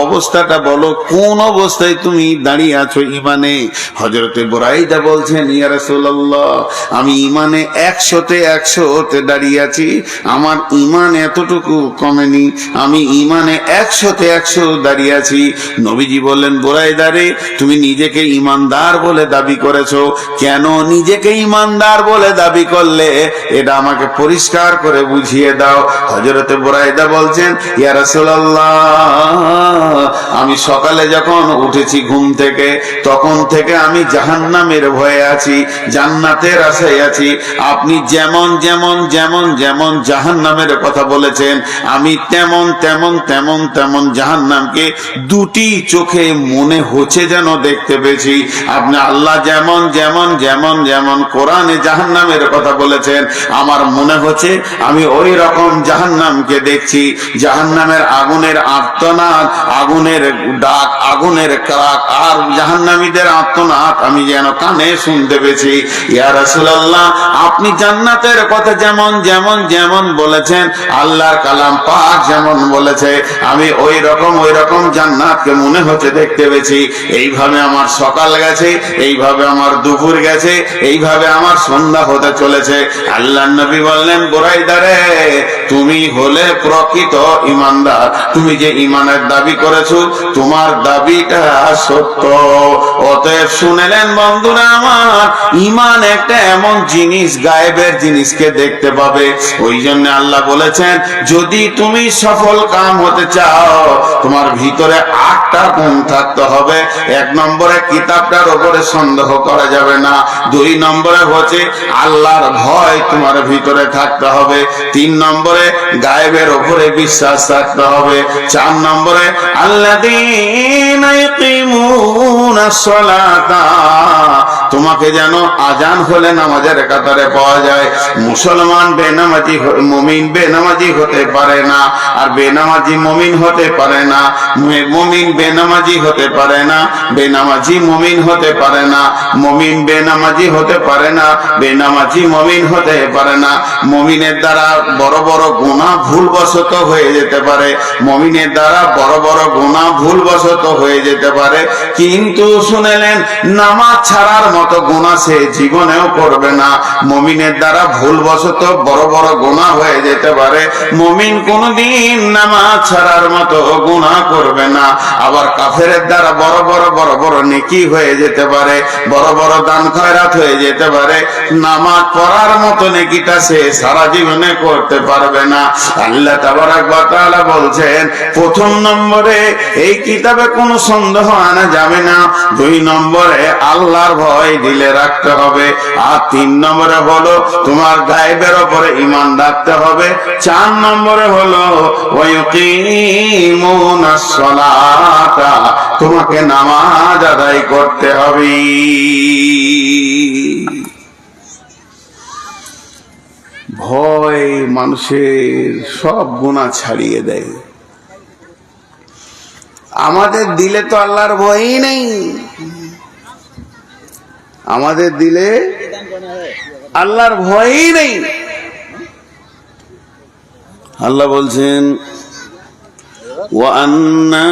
অবস্থাটা বলো, কোন অবস্থায় তুমি দাঁড়িয়ে আছো ঈমানে। হযরতে বুরাইদা বলছেন, ইয়া রাসূলুল্লাহ আমি ঈমানে 100তে 100 দাঁড়িয়ে আছি, আমার ঈমান এতটুকু কমেনি, আমি ঈমানে 100তে 100 দাঁড়িয়ে আছি। নবীজি বললেন, বুরাইদা রে তুমি নিজেকে ঈমানদার বলে দাবি করেছো, কেন নিজেকে ঈমানদার বলে দাবি করলে এটা আমাকে পরিষ্কার করে বুঝিয়ে দাও। হযরতে বুরাইদা বলছেন, ইয়া রাসূলুল্লাহ আমি সকালে যখন উঠেছি ঘুম থেকে, তখন থেকে আমি জাহান্নামের ভয়ে আছি, জান্নাতের আশায় আছি। আপনি যেমন যেমন যেমন যেমন জাহান্নামের কথা বলেছেন, আমি তেমন তেমন তেমন তেমন জাহান্নামকে দুটি চোখে মনে হচ্ছে যেন দেখতে পেয়েছি। আপনি আল্লাহ যেমন যেমন যেমন যেমন কোরআনে জাহান্নামের কথা বলেছেন, আমার মনে হচ্ছে আমি ওই রকম জাহান্নামকে দেখছি। জাহান্নামের আগুনের আর্তনাদ, আগুনের ডাক, আগুনের কাক আর জাহান্নামীদের আর্তনাদ আমি যেন কানে শুনতে পেয়েছি। ইয়া রাসূলুল্লাহ আপনি জান্নাতের কথা যেমন যেমন যেমন বলেছেন, আল্লাহর কালাম পাক যেমন বলেছে, আমি ওই রকম জান্নাতকে মনে হচ্ছে দেখতে পেয়েছি। এইভাবে আমার সকাল গেছে, এইভাবে আমার দুপুর গেছে, এইভাবে আমার সন্ধ্যা হতে চলেছে। আল্লাহর নবী বললেন, বুরাইদা রে তুমি হলে প্রকৃত ঈমানদার, তুমি যে ঈমানের দাবি করেছো তোমার দাবিটা সত্য। অতএব শুনেলেন বন্ধুরা আমার, ঈমান একটা এমন জিনিস, গায়েবের জিনিসকে দেখতে পাবে। ওই জন্য আল্লাহ বলেছেন, যদি তুমি সফল কাম হতে চাও তোমার ভিতরে 8টা গুণ থাকতে হবে। 1 নম্বরে কিতাবটার উপরে সন্দেহ করা যাবে না। 2 নম্বরে হচ্ছে আল্লাহর ভয় তোমার ভিতরে থাকতে হবে। 3 নম্বরে গায়েবের উপরে বিশ্বাস থাকতে হবে। 4 নম্বরে আল্লাযীনা ইয়াকিমুনাস সালাতা, তোমাকে যেন আজান হলে নামাজের কাতারে পাওয়া যায়। মুসলমান বেনামাজি, মুমিন বেনামাজি হতে পারে না, আর বেনামাজি মুমিন হতে পারে না, মুমিন বেনামাজি হতে পারে না, বেনামাজি মুমিন হতে পারে না, মুমিন বেনামাজি হতে পারে না, বেনামাজি মুমিন হতে পারে না। মুমিনের দ্বারা বড় বড় গুনাহ ভুলবশত হয়ে যেতে পারে, মুমিনের দ্বারা বড় বড় গুনাহ ভুলবশত হয়ে যেতে পারে, কিন্তু শুনেলেন নামাজ ছাড়ার মতো গুনাহ সে জীবনেও করবে না। মুমিনের দ্বারা ভুলবশত বড় বড় গুনাহ হয়ে যেতে পারে, মুমিন কোনদিন নামাজ ছাড়ার মতো গুনাহ করবে না। আবার কাফেরের দ্বারা বড় বড় নেকি হয়ে যেতে পারে, বড় বড় দান খয়রাত হয়ে যেতে পারে, নামাজ পড়ার মতো নেকিটা সে সারা জীবনে করতে পারবে না। আল্লাহ তাবারক ওয়া তাআলা বলছেন, প্রথম নম্বরে এই কিতাবে কোনো সন্দেহ আনা যাবে না, 2 নম্বরে আল্লাহর ভয় দিলে রাখতে হবে, আর 3 নম্বরে হলো তোমার গায়েবের উপরে ঈমান রাখতে হবে, 4 নম্বরে হলো ওয়ায়ুকিমুনাস সালাতা, তোমাকে নামাজ আদায় করতে হবে। ভয় মানুষের সব গুনাহ ছাড়িয়ে দেয়। আমাদের দিলে তো আল্লাহর ভয়ই নেই, আমাদের দিলে আল্লাহর ভয়ই নেই। আল্লাহ বলছেন, ওয়া আন্না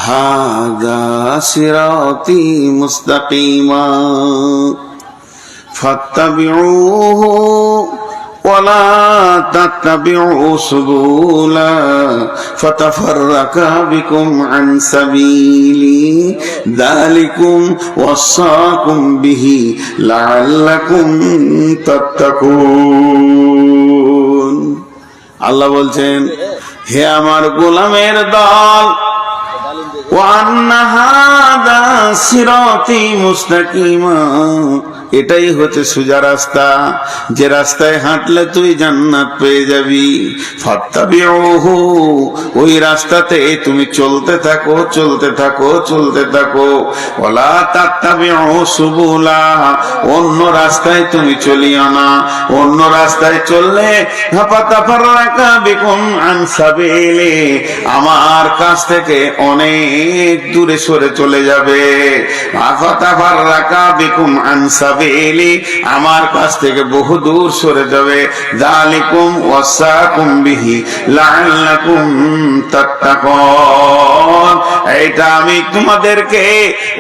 হাযা সিরাতী মুস্তাকিমা ফাত্তাবিউহু ওয়া লা তাত্তাবিউ সুবুলা ফাতাফাররাকা বিকুম আন সাবিলি যালিকুম ওয়াসাকুম বিহি লাআল্লাকুম তাত্তাকুন। আল্লাহ বলছেন, হে আমার গোলামের দল, ওয়া আন্না হাযা সিরাতী মুস্তাকিমা, এটাই হচ্ছে সোজা রাস্তা, যে রাস্তায় হাঁটলে তুই জান্নাত পেয়ে যাবি। ফাত্তাবিউহু, ওই রাস্তাতে তুমি চলতে থাকো চলতে থাকো চলতে থাকো। ওয়ালা তাত্তাবিউ সুবুলা, অন্য রাস্তায় তুমি চলিও না, অন্য রাস্তায় চললে ফাতাফাররাকা বিকুম আন সাবিলি, আমার কাছ থেকে অনেক দূরে সরে চলে যাবে। ফাতাফাররাকা বিকুম আন সাবিলি, আমার কাছ থেকে বহু দূর সরে যাবে। যালিকুম ওয়াসাকুম বিহি লাআল্লাকুম তাত্তাকুন, এইটা আমি তোমাদেরকে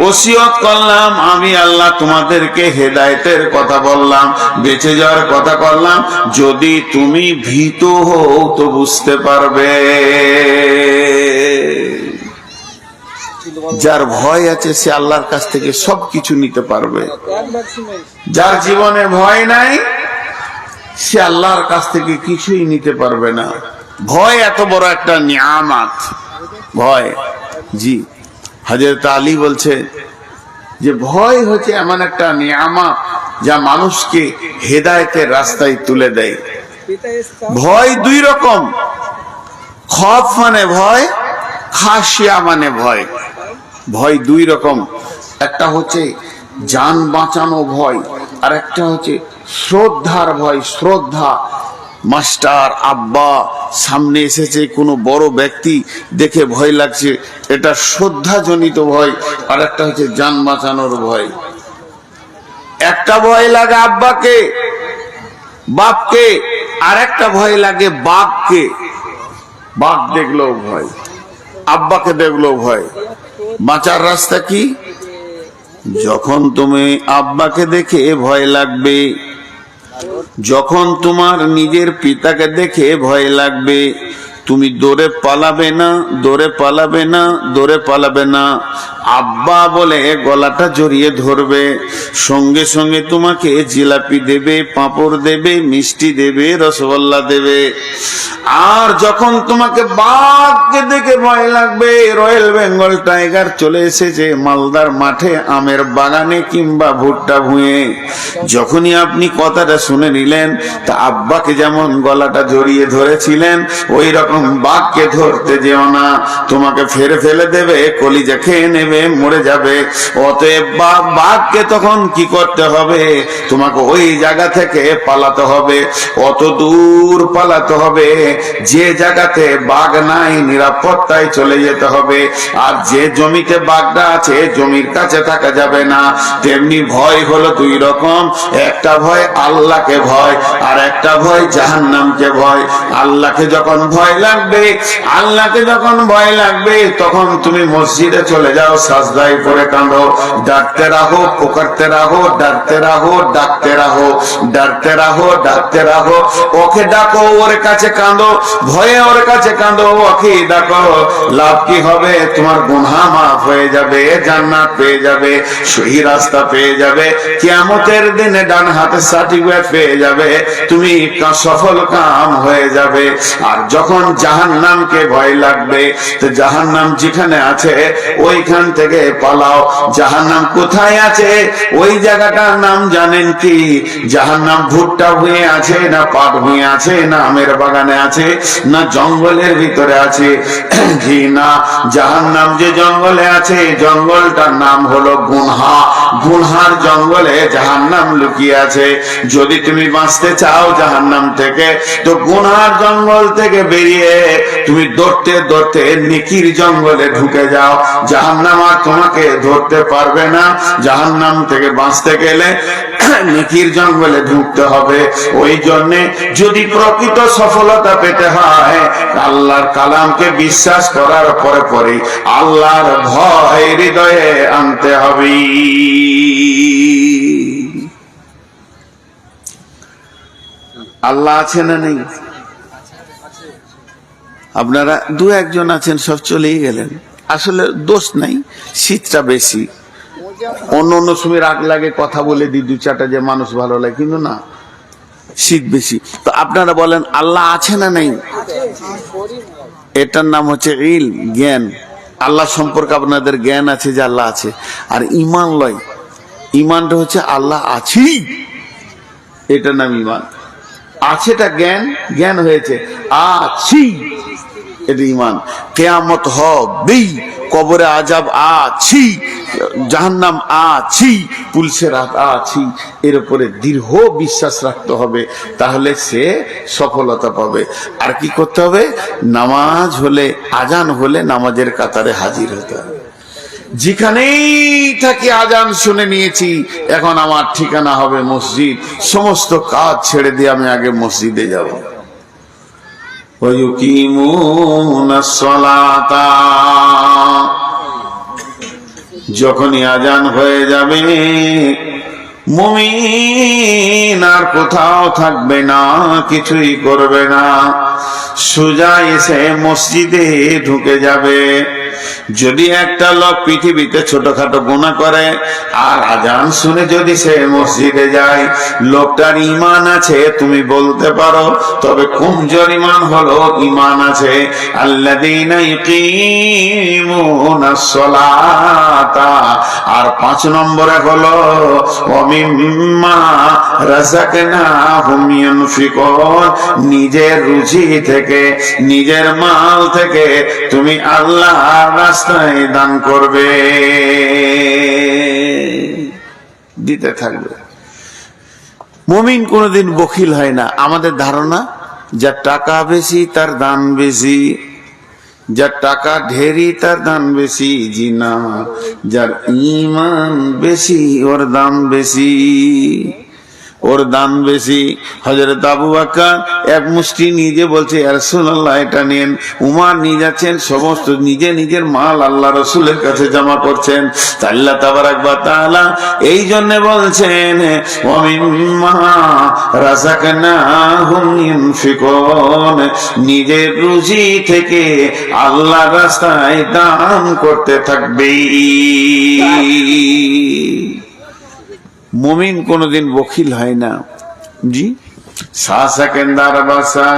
ওসিয়ত করলাম, আমি আল্লাহ তোমাদেরকে হেদায়েতের কথা বললাম, বেঁচে যাওয়ার কথা করলাম, যদি তুমি ভীত হও তো বুঝতে পারবে। যার ভয় আছে সে আল্লাহর কাছ থেকে সবকিছু নিতে পারবে, যার জীবনে ভয় নাই সে আল্লাহর কাছ থেকে কিছুই নিতে পারবে না। ভয় এত বড় একটা নিয়ামত, ভয়। জি, হযরত আলী বলছে যে ভয় হচ্ছে এমন একটা নিয়ামত যা মানুষকে হেদায়েতের রাস্তায় তুলে দেয়। ভয় 2 রকম, খৌফ মানে ভয়, খাশিয়া মানে ভয়। ভয় 2 রকম, একটা হচ্ছে জান বাঁচানো ভয়, আর একটা হচ্ছে শ্রদ্ধার ভয়। শ্রদ্ধা, মাস্টার আব্বা সামনে এসেছে, কোনো বড় ব্যক্তি দেখে ভয় লাগছে, এটা শ্রদ্ধাজনিত ভয়। আর একটা হচ্ছে জান বাঁচানোর ভয়। একটা ভয় লাগে আব্বাকে বাপকে, আর একটা ভয় লাগে বাঘকে। বাঘ দেখলেও ভয়, আব্বাকে দেখলেও ভয়। বাঁচার রাস্তা কি? যখন তুমি আব্বাকে দেখে ভয় লাগবে, যখন তোমার নিজের পিতাকে দেখে ভয় লাগবে, তুমি দৌড়ে পালাবে না, দৌড়ে পালাবে না, দৌড়ে পালাবে না। আব্বা বলে গলাটা জড়িয়ে ধরবে, সঙ্গে সঙ্গে তোমাকে জিলাপি দেবে, পাঁপড় দেবে, মিষ্টি দেবে, রসগোল্লা দেবে। আর যখন তোমাকে বাঘকে দেখে ভয় লাগবে, রয়্যাল বেঙ্গল টাইগার চলে এসেছে মালদার মাঠে, আমের বাগানে কিংবা ভুট্টা ভুঁয়ে, যখনই আপনি কথাটা শুনে নিলেন, তা আব্বাকে যেমন গলাটা জড়িয়ে ধরেছিলেন, ওই রকম বাঘকে ধরতে যেও না, তোমাকে ফেরে ফেলে দেবে, কলিজা খেয়ে নেবে, মরে যাবে। অতএব বাঘকে তখন কি করতে হবে? তোমাকে ওই জায়গা থেকে পালাতে হবে, অত দূর পালাতে হবে, যে জায়গাতে বাঘ নাই নিরাপত্তায় চলে যেতে হবে। আর যে জমিতে বাঘটা আছে জমির কাছে থাকা যাবে না। তেমনি ভয় হলো 2 রকম, একটা ভয় আল্লাহকে ভয়, আর একটা ভয় জাহান্নামকে ভয়। আল্লাহকে যখন ভয় লাগবে, আল্লাহকে যখন ভয় লাগবে, তখন তুমি মসজিদে চলে যাও, সাজদায় পড়ে কাঁদো, ডাকতে রাখো, পুকারতে রাখো, ডাকতে রাখো, ডাকতে রাখো, ডাকতে রাখো, ডাকতে রাখো। ওকে ডাকো, ওর কাছে কাঁদো, ভয়ে ওর কাছে কাঁদো, ওকে ডাকো। লাভ কি হবে? তোমার গুনাহ মাফ হয়ে যাবে, জান্নাত পেয়ে যাবে, সহি রাস্তা পেয়ে যাবে, কিয়ামতের দিনে ডান হাতে সার্টিফিকেট পেয়ে যাবে, তুমি সফল কাম হয়ে যাবে। আর যখন জাহান্নামকে ভয় লাগবে, তো জাহান্নাম যেখানে আছে ওইখান থেকে পালাও। জাহান্নাম কোথায় আছে? ওই জায়গাটার নাম জানেন কি? জাহান্নাম ভুট্টা ভুঁয়ে আছে, না পাট ভুঁয়ে আছে, না আমের বাগানে আছে, না জঙ্গলের ভিতরে আছে? জি না, জাহান্নাম যে জঙ্গলে আছে, জঙ্গলটার নাম হলো গুনহা। গুনহার জঙ্গলে জাহান্নাম লুকিয়ে আছে। যদি তুমি বাঁচতে চাও জাহান্নাম থেকে, তো গুনহার জঙ্গল থেকে বেরিয়ে তুমি দৌড়তে দৌড়তে নেকির জঙ্গলে ঢুকে যাও। জাহান্নাম আর তোমাকে ধরতে পারবে না। জাহান্নাম থেকে বাঁচতে গেলে নেকির জঙ্গলে ঢুকতে হবে। ওই জন্যে যদি প্রকৃত সফলতা পেতে হয়, আল্লাহর কালামকে বিশ্বাস করার পরে পরে আল্লাহর ভয় হৃদয়ে আনতে হবে। আল্লাহ আছে না নেই? আপনারা দু একজন আছেন, সব চলেই গেলেন। আসলে দোষ নাই, শীতটা বেশি। অন্য অন্য সময় রাগ লাগে, কথা বলে দিই দু চারটা, যে মানুষ ভালো লাগে, কিন্তু না, শীত বেশি। তো আপনারা বলেন আল্লাহ আছে না নেই? এটার নাম হচ্ছে ইল, জ্ঞান। আল্লাহ সম্পর্কে আপনাদের জ্ঞান আছে যে আল্লাহ আছে। আর ইমান লয়, ইমানটা হচ্ছে আল্লাহ আছি, এটার নাম ইমান। আছেটা জ্ঞান, জ্ঞান হয়েছে আছি, এটা ইমান। কিয়ামত হবেই, কবরে আযাব আছি, জাহান্নাম আছি, পুলিশের হাত আছি, এর উপরে দৃঢ় বিশ্বাস রাখতে হবে, তাহলে সে সফলতা পাবে। আর কি করতে হবে? নামাজ হলে, আজান হলে নামাজের কাতারে হাজির হতে হবে। যেখানেই থাকি আজান শুনে নিয়েছি, এখন আমার ঠিকানা হবে মসজিদ, সমস্ত কাজ ছেড়ে দিয়ে আমি আগে মসজিদে যাব। যখনই আজান হয়ে যাবে, মুমিন আর কোথাও থাকবে না, কিছুই করবে না, সোজা এসে মসজিদে ঢুকে যাবে। যদি একটা লোক পৃথিবীতে ছোটখাটো গুনাহ করে আর আজান শুনে যদি সে মসজিদে যায়, লোকটার ঈমান আছে তুমি বলতে পারো, তবে কমজোর ঈমান হলো ঈমান আছে। আল্লাযীনা ইয়াকিমুনাস সালাতা, আর 5 নম্বরে হলো ওয়া মিম্মা রাযাকনাহুম ইউনফিকুন, নিজের রুজি থেকে, নিজের মাল থেকে তুমি আল্লাহর রাস্তায় দান করবে, দিতে থাকবে। মুমিন কোনদিন বখিল হয় না। আমাদের ধারণা যার টাকা বেশি তার দান বেশি, যার টাকা ঢেরি তার দান বেশি। জি না, যার ঈমান বেশি ওর দাম বেশি, ওর দান বেশি। হযরত আবু বকর এক মুষ্টি নিজে বলছে, ইয়া রাসূলুল্লাহ এটা নেন। উমর নিয়ে যাচ্ছেন, সমস্ত নিজে নিজের মাল আল্লাহ রাসূলের কাছে জমা করছেন। আল্লাহ তাবারাক ওয়া তাআলা এই জন্য বলছেন ওয়া মিম্মা রাযাকনাহুম ইউনফিকুন, নিজের রুজি থেকে আল্লাহর রাস্তায় দান করতে থাকবে। মুমিন কোনদিন বখিল হয় না। জি, সেকেন্দার বাসা,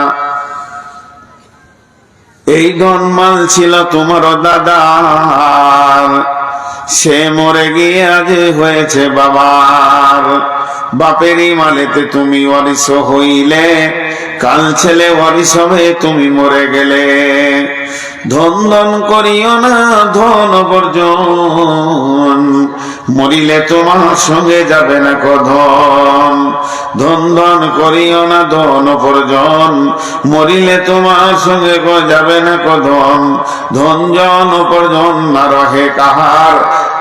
এই ধন মাল ছিল তোমার দাদার, সে মরে গিয়ে আজ হয়েছে বাবার। বাপেরই মালেতে তুমি ওয়ারিস হইলে, কাল ছেলে ওয়ারিস হবে তুমি মরে গেলে। ধন ধন করিও না ধন বর্জন, মরিলে তোমার সঙ্গে যাবে না ধন। ধন ধন করিও না ধন বর্জন, মরিলে তোমার সঙ্গে যাবে না ধন। ধন জন উপার্জন না রহে কাহার,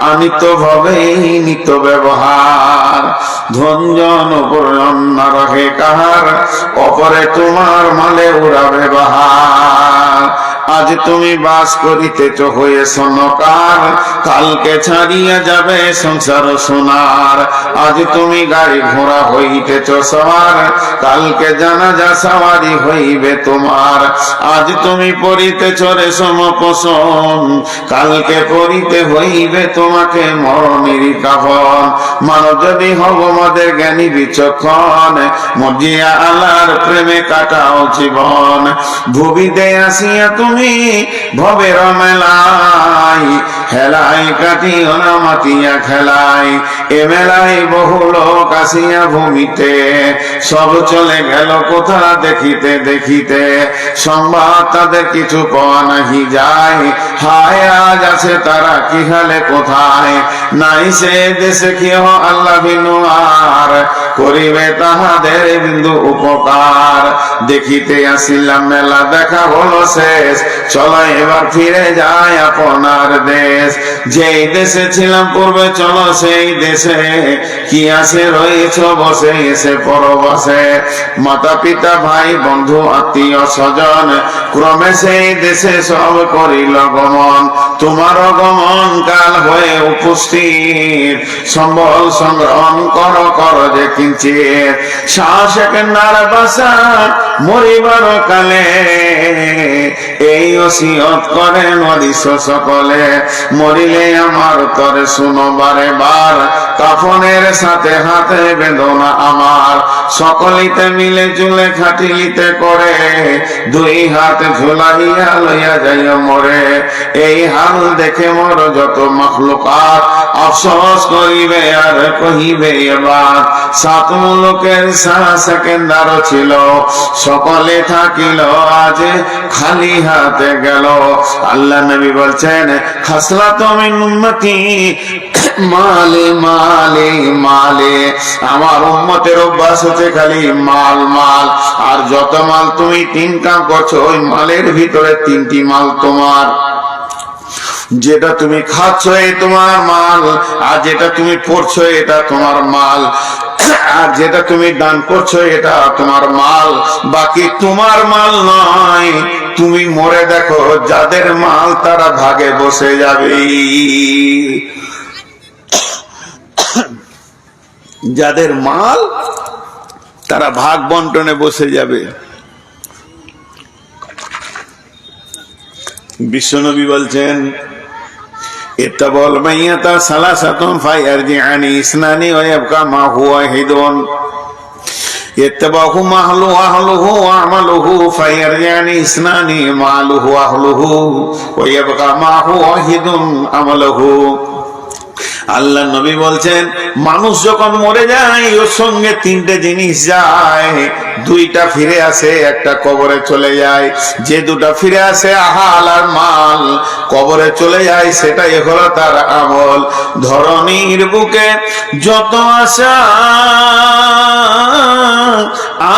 আনিত ভাবে নিত ব্যবহার। ধন জন উপার্জন না রহে কাহার, অপরে তোমার মালে উড়াবে বাহার। আজ তুমি বাস করিতেছ হয়েছ নকার, কালকে ছাড়িয়া যাবে সংসার সোনার। আজ তুমি গাড়ি ঘোড়া হইতেছ সওয়ার, কালকে জানাজা সওয়ারি হইবে তোমার। আজ তুমি পরিতেছ রেশম পোষণ, কালকে পরিতে হইবে তোমাকে মরণের কাফন। মানব যদি হব মদের জ্ঞানী বিচক্ষণ, মজিয়া আল্লাহর প্রেমে কাটাও জীবন। ভুবিতে আসিয়া তুমি ভবের মেলায়, হেলাই কাটিও না মাতিয়া খেলায়। এ মেলায় বহু লোক আসিয়া ভূমিতে, সব চলে গেল কোথা দেখিতে দেখিতে। সংবাদ তাদের কিছু পাওয়া নাহি যায়, হায় আজ আছে তারা কি হালে কোথায়। নাই সে দেশে কেহ আল্লাহ বিনু আর, করিবে তাহাদের বিন্দু উপকার। দেখিতে আসিলাম মেলা দেখা হলো শেষ, চলো এবার ফিরে যায় আপনার দেশ। যেই দেশে ছিলাম পূর্বে চলো সেই দেশে, কি আসে রয়েছ বসে এসে পরবাসে। মাতা পিতা ভাই বন্ধু আত্মীয় স্বজন, ক্রমে সেই দেশে সব করিল গমন। তোমার গমন কাল হয়ে উপস্থিত, সম্বল সংগ্রহণ কর যে কিঞ্চিত। শ্বাস কেনার বাসা মরিবার কালে, এই ওসিয়ত করেন অদিশ সকলে। মরিলে আমার তরে শুনো বারে বার, কাফনের সাথে হাতে বেদনা আমার। সকলিতে মিলে জুলে খাটিলিতে করে, দুই হাত ঝুলাইয়া লইয়া যাইয়া মরে। এই হাল দেখে মোর যত মাখলুকাত, আফসোস করিবে আর কহিবে এবার। সাত মুলুকের সেকেন্দার ছিল, সকলে থাকিল আজ খালি হাতে গেল। আল্লাহ নবী বলছেন, খাসলাত মিন উম্মতি মালে মালে মালে। আমার উম্মতের অভ্যাস হচ্ছে খালি মাল মাল। আর যত মাল তুমি তিন কাম করছো, ওই মালের ভিতরে তিনটি মাল তোমার। যেটা তুমি খাচ্ছ এই তোমার মাল, আর যেটা তুমি পড়ছো এটা তোমার মাল, আর যেটা তুমি দান করছো এটা তোমার মাল। বাকি তোমার মাল নয়। তুমি মরে দেখো যাদের মাল তারা ভাগে বসে যাবে, যাদের মাল তারা ভাগ বন্টনে বসে যাবে। বিশ্বনবী বলছেন, ইত্তাবাল মাইয়াতা সালাসাতুন ফায়ারজিআনি ইসনানি ওয়া ইয়াবকা মা হুয়া হিদুন। ইত্তাবাহু মাহলু আহলুহু ওয়া আমালুহু ফায়ারজিআনি ইসনানি মালুহু আহলুহু ওয়া ইয়াবকা মা হুয়া হিদুন আমালুহু। আল্লাহ নবী বলছেন, মানুষ যখন মরে যায় ওর সঙ্গে তিনটে জিনিস যায়। দুইটা ফিরে আসে, একটা কবরে চলে যায়। যে দুটা ফিরে আসে আহাল আর মাল, কবরে চলে যায় সেটাই হলো তার আমল। ধরণীর বুকে যত আশা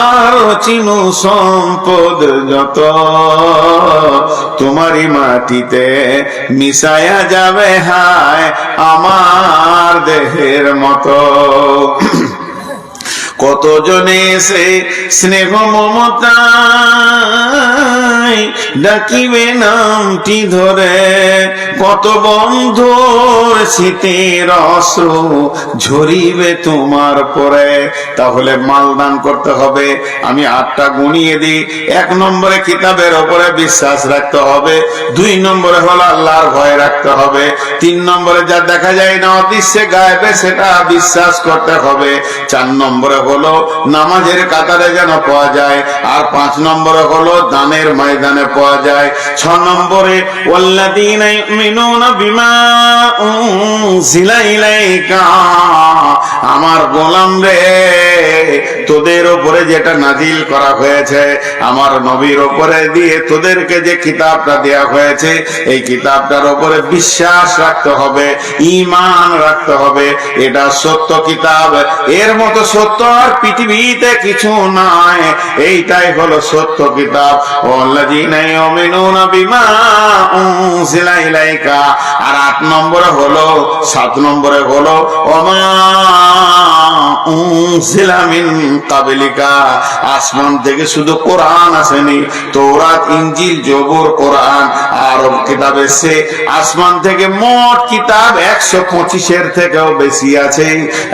আর চিনু সম্পদ যত, তোমারই মাটিতে মিশায়া যাবে হায় আমার দেহের মতো। কত জনে এসে স্নেহ মমতায় ডাকিবে নামটি ধরে, কত বন্ধুর শীতের অশ্রু ঝরিবে তোমার পরে। তাহলে মালদান করতে হবে। আমি 8টা গুনিয়ে দিই। 1 নম্বরে কিতাবের ওপরে বিশ্বাস রাখতে হবে, 2 নম্বরে হলো আল্লাহর ভয় রাখতে হবে, 3 নম্বরে যা দেখা যায় না অদৃশ্যে গায়েবে সেটা বিশ্বাস করতে হবে, 4 নম্বরে হলো নামাজের কাতারে যেন পাওয়া যায়, আর 5 নম্বরে হলো দানের ময়দানে পাওয়া যায়, 6 নম্বরে ওয়াল্লাযীনা ইউমিনুনা বিমা উনজিলা ইলাইকা। আমার গোলাম রে, তোদের উপরে যেটা নাজিল করা হয়েছে আমার নবীর উপরে দিয়ে তোদেরকে যে কিতাবটা দেয়া হয়েছে, এই কিতাবটার উপরে বিশ্বাস রাখতে হবে, ঈমান রাখতে হবে। এটা সত্য কিতাব, এর মতো সত্য আর পৃথিবীতে কিছু নাই। এইটাই হলো সত্য কিতাব। ওয়াল্লাযীনা ইউমিনুনা বিমা উনজিলা ইলাইকা। আর 8 নম্বরে হলো 7 নম্বরে হলো ওমা উনজিলা মিন কাবলিকা, আসমান থেকে শুধু কোরআন আসেনি, তৌরাত, ইনজিল, জবুর, কোরআন আরব কিতাব এসেছে। আসমান থেকে মোট কিতাব 125-এর থেকেও বেশি আছে।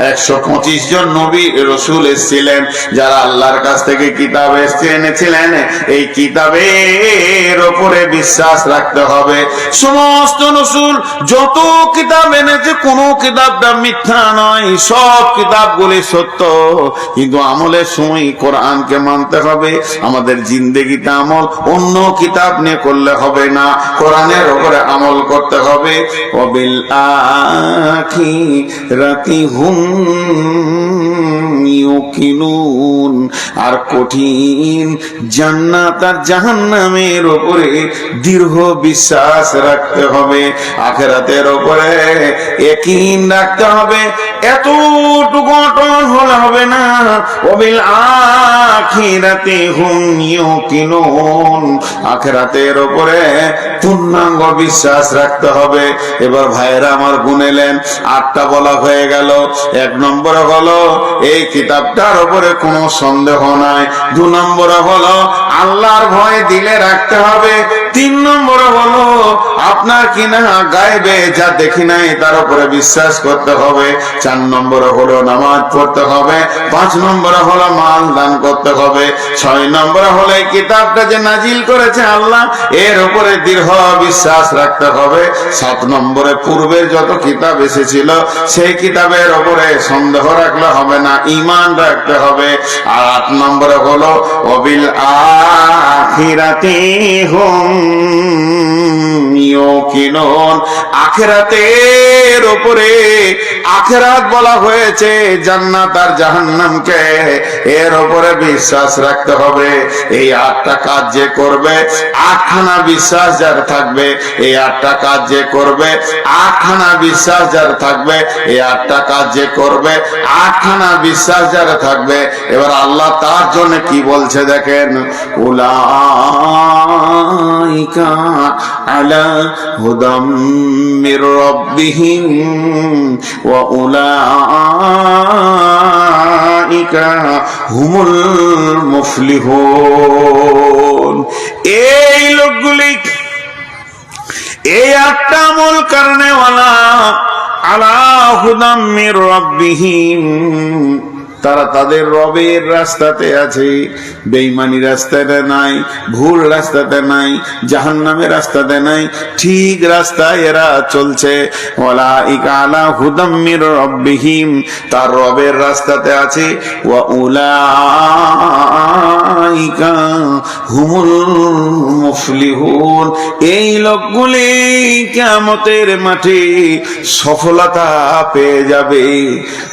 125 জন নবী রসুল এসেছিলেন যারা আল্লাহর কাছ থেকে কিতাব এনেছিলেন। এই কিতাবের উপরে বিশ্বাস রাখতে হবে। সমস্ত রসুল যত কিতাব এনেছে কোন কিতাবটা মিথ্যা নয়, সব কিতাবগুলি সত্য, কিন্তু আমলের সময় কোরআনকে মানতে হবে। আমাদের জিন্দেগিতে আমল অন্য কিতাব নিয়ে করলে হবে না, কোরআনের উপরে আমল করতে হবে। ওয়াবিল আখিরাতি হুম ইউকিনুন, আর কঠিন জান্নাত আর জাহান্নামের উপরে দৃঢ় বিশ্বাস রাখতে হবে। আখিরাতের উপরে ইয়াকিন রাখতে হবে। এতটুকু অটল হলে হবে না। ওয়াবিল আখিরাতি হুম ইউকিনুন, আখিরাতের উপরে পূর্ণাঙ্গ বিশ্বাস রাখতে হবে। এবার ভাইয়েরা আমার গুনেলেন, 8টা বলা হয়ে গেল। 1 নম্বরে হলো এই কিতাবটার উপরে কোনো সন্দেহ নাই। 2 নম্বরে হলো আল্লাহর ভয় দিলে রাখতে হবে। 3 নম্বরে হলো আপনার কিনা গায়েবে যা দেখি নাই তার উপরে বিশ্বাস করতে হবে। 4 নম্বরে হলো নামাজ পড়তে হবে। 5 নম্বরে হলো মাল দান করতে হবে। 6 নম্বরে হলো এই কিতাবটা যে নাজিল করেছে আল্লাহ, এর উপরে দৃঢ় বিশ্বাস রাখতে হবে। 7 নম্বরে পূর্বের যত কিতাব এসেছিল সেই কিতাবের উপরে সন্দেহ রাখলে হবে না, ঈমান রাখতে হবে। আর 8 নম্বরে হলো ওয়াবিল আখিরাতি হুম ইউকিনুন, আখিরাতের উপরে, আখিরাত বলা হয়েছে জান্নাত আর জাহান্নামকে, এর উপরে বিশ্বাস রাখতে হবে। এই 8টা কাজ যে করবে, 8খানা বিশ্বাস যার থাকবে, এই 8টা কাজ যে করবে, 8খানা বিশ্বাস যার থাকবে, এই 8টা কাজ যে করবে, 8খানা বিশ্বাস যার থাকবে। এবার আল্লাহ তার জন্য কি বলছে দেখেন, উলাইকা আলা হুদাম মির রাব্বিহিম ওয়া উলাইকা হুমুল মুফলিহুন। এই লোকগুলি, এই 8টা আমল করনে ওয়ালা আলা হুদাম মির রাব্বিহিম, তারা তাদের রবের রাস্তাতে আছে, বেঈমানি রাস্তাতে নাই, ভুল রাস্তাতে নাই, জাহান্নামের রাস্তাতে নাই, ঠিক রাস্তায় এরা চলছে। ওয়ালাইকা আলা হুদাম মির রাব্বিহিম, তার রবের রাস্তাতে আছে। ওয়া উলাইকা হুমুল মুফলিহুন, এই লোকগুলি কিয়ামতের মাঠে সফলতা পেয়ে যাবে।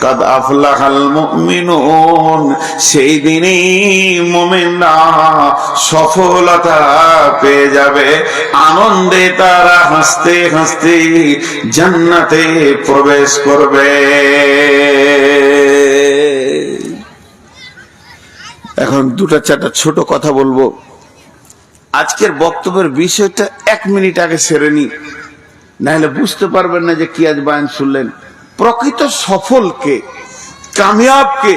কাদ আফলাহাল মুমিনুন, সেই দিনে মুমিনরা সফলতা পেয়ে যাবে। আনন্দে তারা হাসতে হাসতে জান্নাতে প্রবেশ করবে। এখন 2-4টা ছোট কথা বলবো। আজকের বক্তব্যের বিষয়টা 1 মিনিট আগে সেরে নি, নাহলে বুঝতে পারবেন না যে কি আজ বয়ান শুনলেন। প্রকৃত সফলকে, কামিয়াবকে,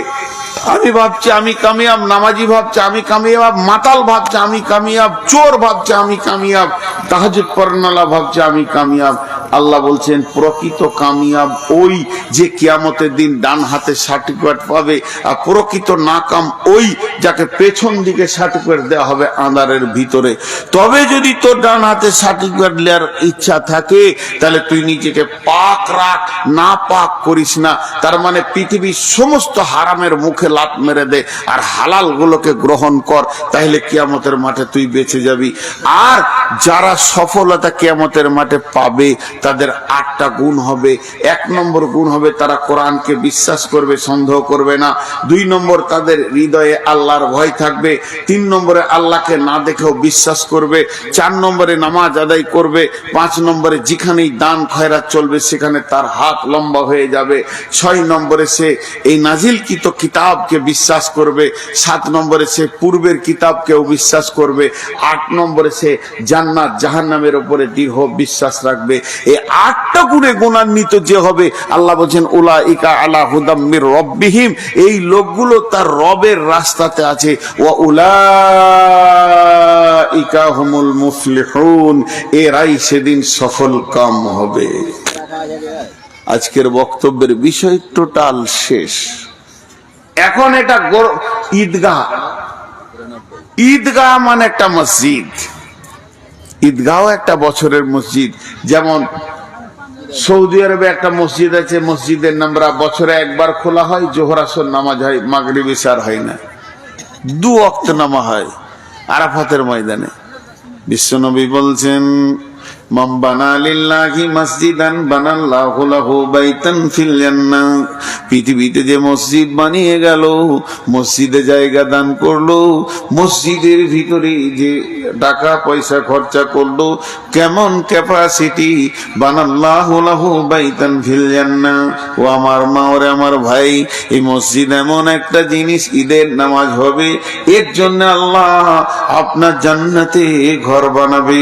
আমি ভাবছি আমি কামিয়াব, নামাজি ভাবছে আমি কামিয়াব, মাতাল ভাবছে আমি কামিয়াব, চোর ভাবছে আমি কামিয়াব, তাহাজ্জুদ পড়নেওয়ালা ভাবছে আমি কামিয়াব। আল্লাহ বলছেন প্রকৃত কামিয়াব ওই যে কিয়ামতের দিন ডান হাতে সার্টিফিকেট পাবে, আর প্রকৃত নাকাম ওই যাকে পেছন দিকে সার্টিফিকেট দেওয়া হবে আঁধারের ভিতরে। তবে যদি তোর ডান হাতে সার্টিফিকেট নেওয়ার ইচ্ছা থাকে তাহলে তুই নিজেকে পাক রাখ, না পাক করিস না। তার মানে পৃথিবীর সমস্ত হারামের মুখে লাত মেরে দে আর হালাল গুলোকে গ্রহণ কর, তাহলে কিয়ামতের মাঠে তুই বেঁচে যাবি। আর যারা সফলতা কিয়ামতের মাঠে পাবে তাদের 8টা গুণ হবে। 1 নম্বর গুণ হবে তারা কোরআনকে বিশ্বাস করবে, সন্দেহ করবে না। 2 নম্বর তাদের হৃদয়ে আল্লাহর ভয় থাকবে। 3 নম্বরে আল্লাহকে না দেখেও বিশ্বাস করবে। 4 নম্বরে নামাজ আদায় করবে। 5 নম্বরে যেখানেই দান খয়রাত চলবে সেখানে তার হাত লম্বা হয়ে যাবে। 6 নম্বরে সে এই নাজিলকৃত কিতাবকে বিশ্বাস করবে। 7 নম্বরে সে পূর্বের কিতাবকেও বিশ্বাস করবে। 8 নম্বরে সে জান্নাত জাহান্নামের উপরে দৃঢ় বিশ্বাস রাখবে। এই 8টা গুণে গুণান্বিত যে হবে, আল্লাহ বলছেন উলাইকা আলা হুদাম মির রব্বিহিম, এই লোকগুলো তার রবের রাস্তাতে আছে। ওয়া উলাইকা হুমুল মুফলিহুন, এরাই সেদিন সফল কাম হবে। আজকের বক্তব্যের বিষয় টোটাল শেষ। এখন এটা ঈদগাহ। ঈদগাহ মানে একটা মসজিদ। ঈদগাহ একটা বছরের মসজিদ। যেমন সৌদি আরবে একটা মসজিদ আছে, মসজিদের নাম বছরে একবার খোলা হয়, জোহর আসর নামাজ হয়, মাগরিব ইশার হয় না, 2 ওয়াক্ত নামা হয় আরাফাতের ময়দানে। বিশ্বনবী বলছেন, মান বানা লিল্লাহি মসজিদান বানাল্লাহু লাহু বাইতান ফিল জান্নাহ, পৃথিবীতে যে মসজিদ বানিয়ে গেল, মসজিদে জায়গা দান করলো, মসজিদের ভিতরে যে টাকা পয়সা খরচা করলো, কেমন ক্যাপাসিটি, বানাল্লাহু লাহু বাইতান ফিল জান্নাহ। ও আমার মা, ওরে আমার ভাই, এই মসজিদ এমন একটা জিনিস, ঈদের নামাজ হবে, এর জন্য আল্লাহ আপনার জান্নাতে ঘর বানাবে।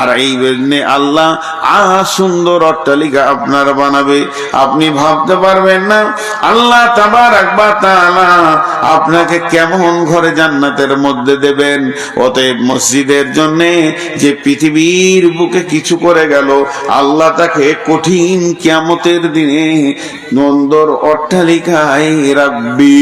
আর এই জন্যে আল্লাহ সুন্দর অট্টালিকা আপনার বানাবে। আপনি ভাবতে পারবেন না আল্লাহ তাবারাক ওয়া তাআলা আপনাকে কেমন ঘরে জান্নাতের মধ্যে দেবেন। অতএব মসজিদের জন্য যে পৃথিবীর বুকে কিছু করে গেল, আল্লাহ তাকে কঠিন কিয়ামতের দিনে নন্দর অট্টালিকায় রাখবে।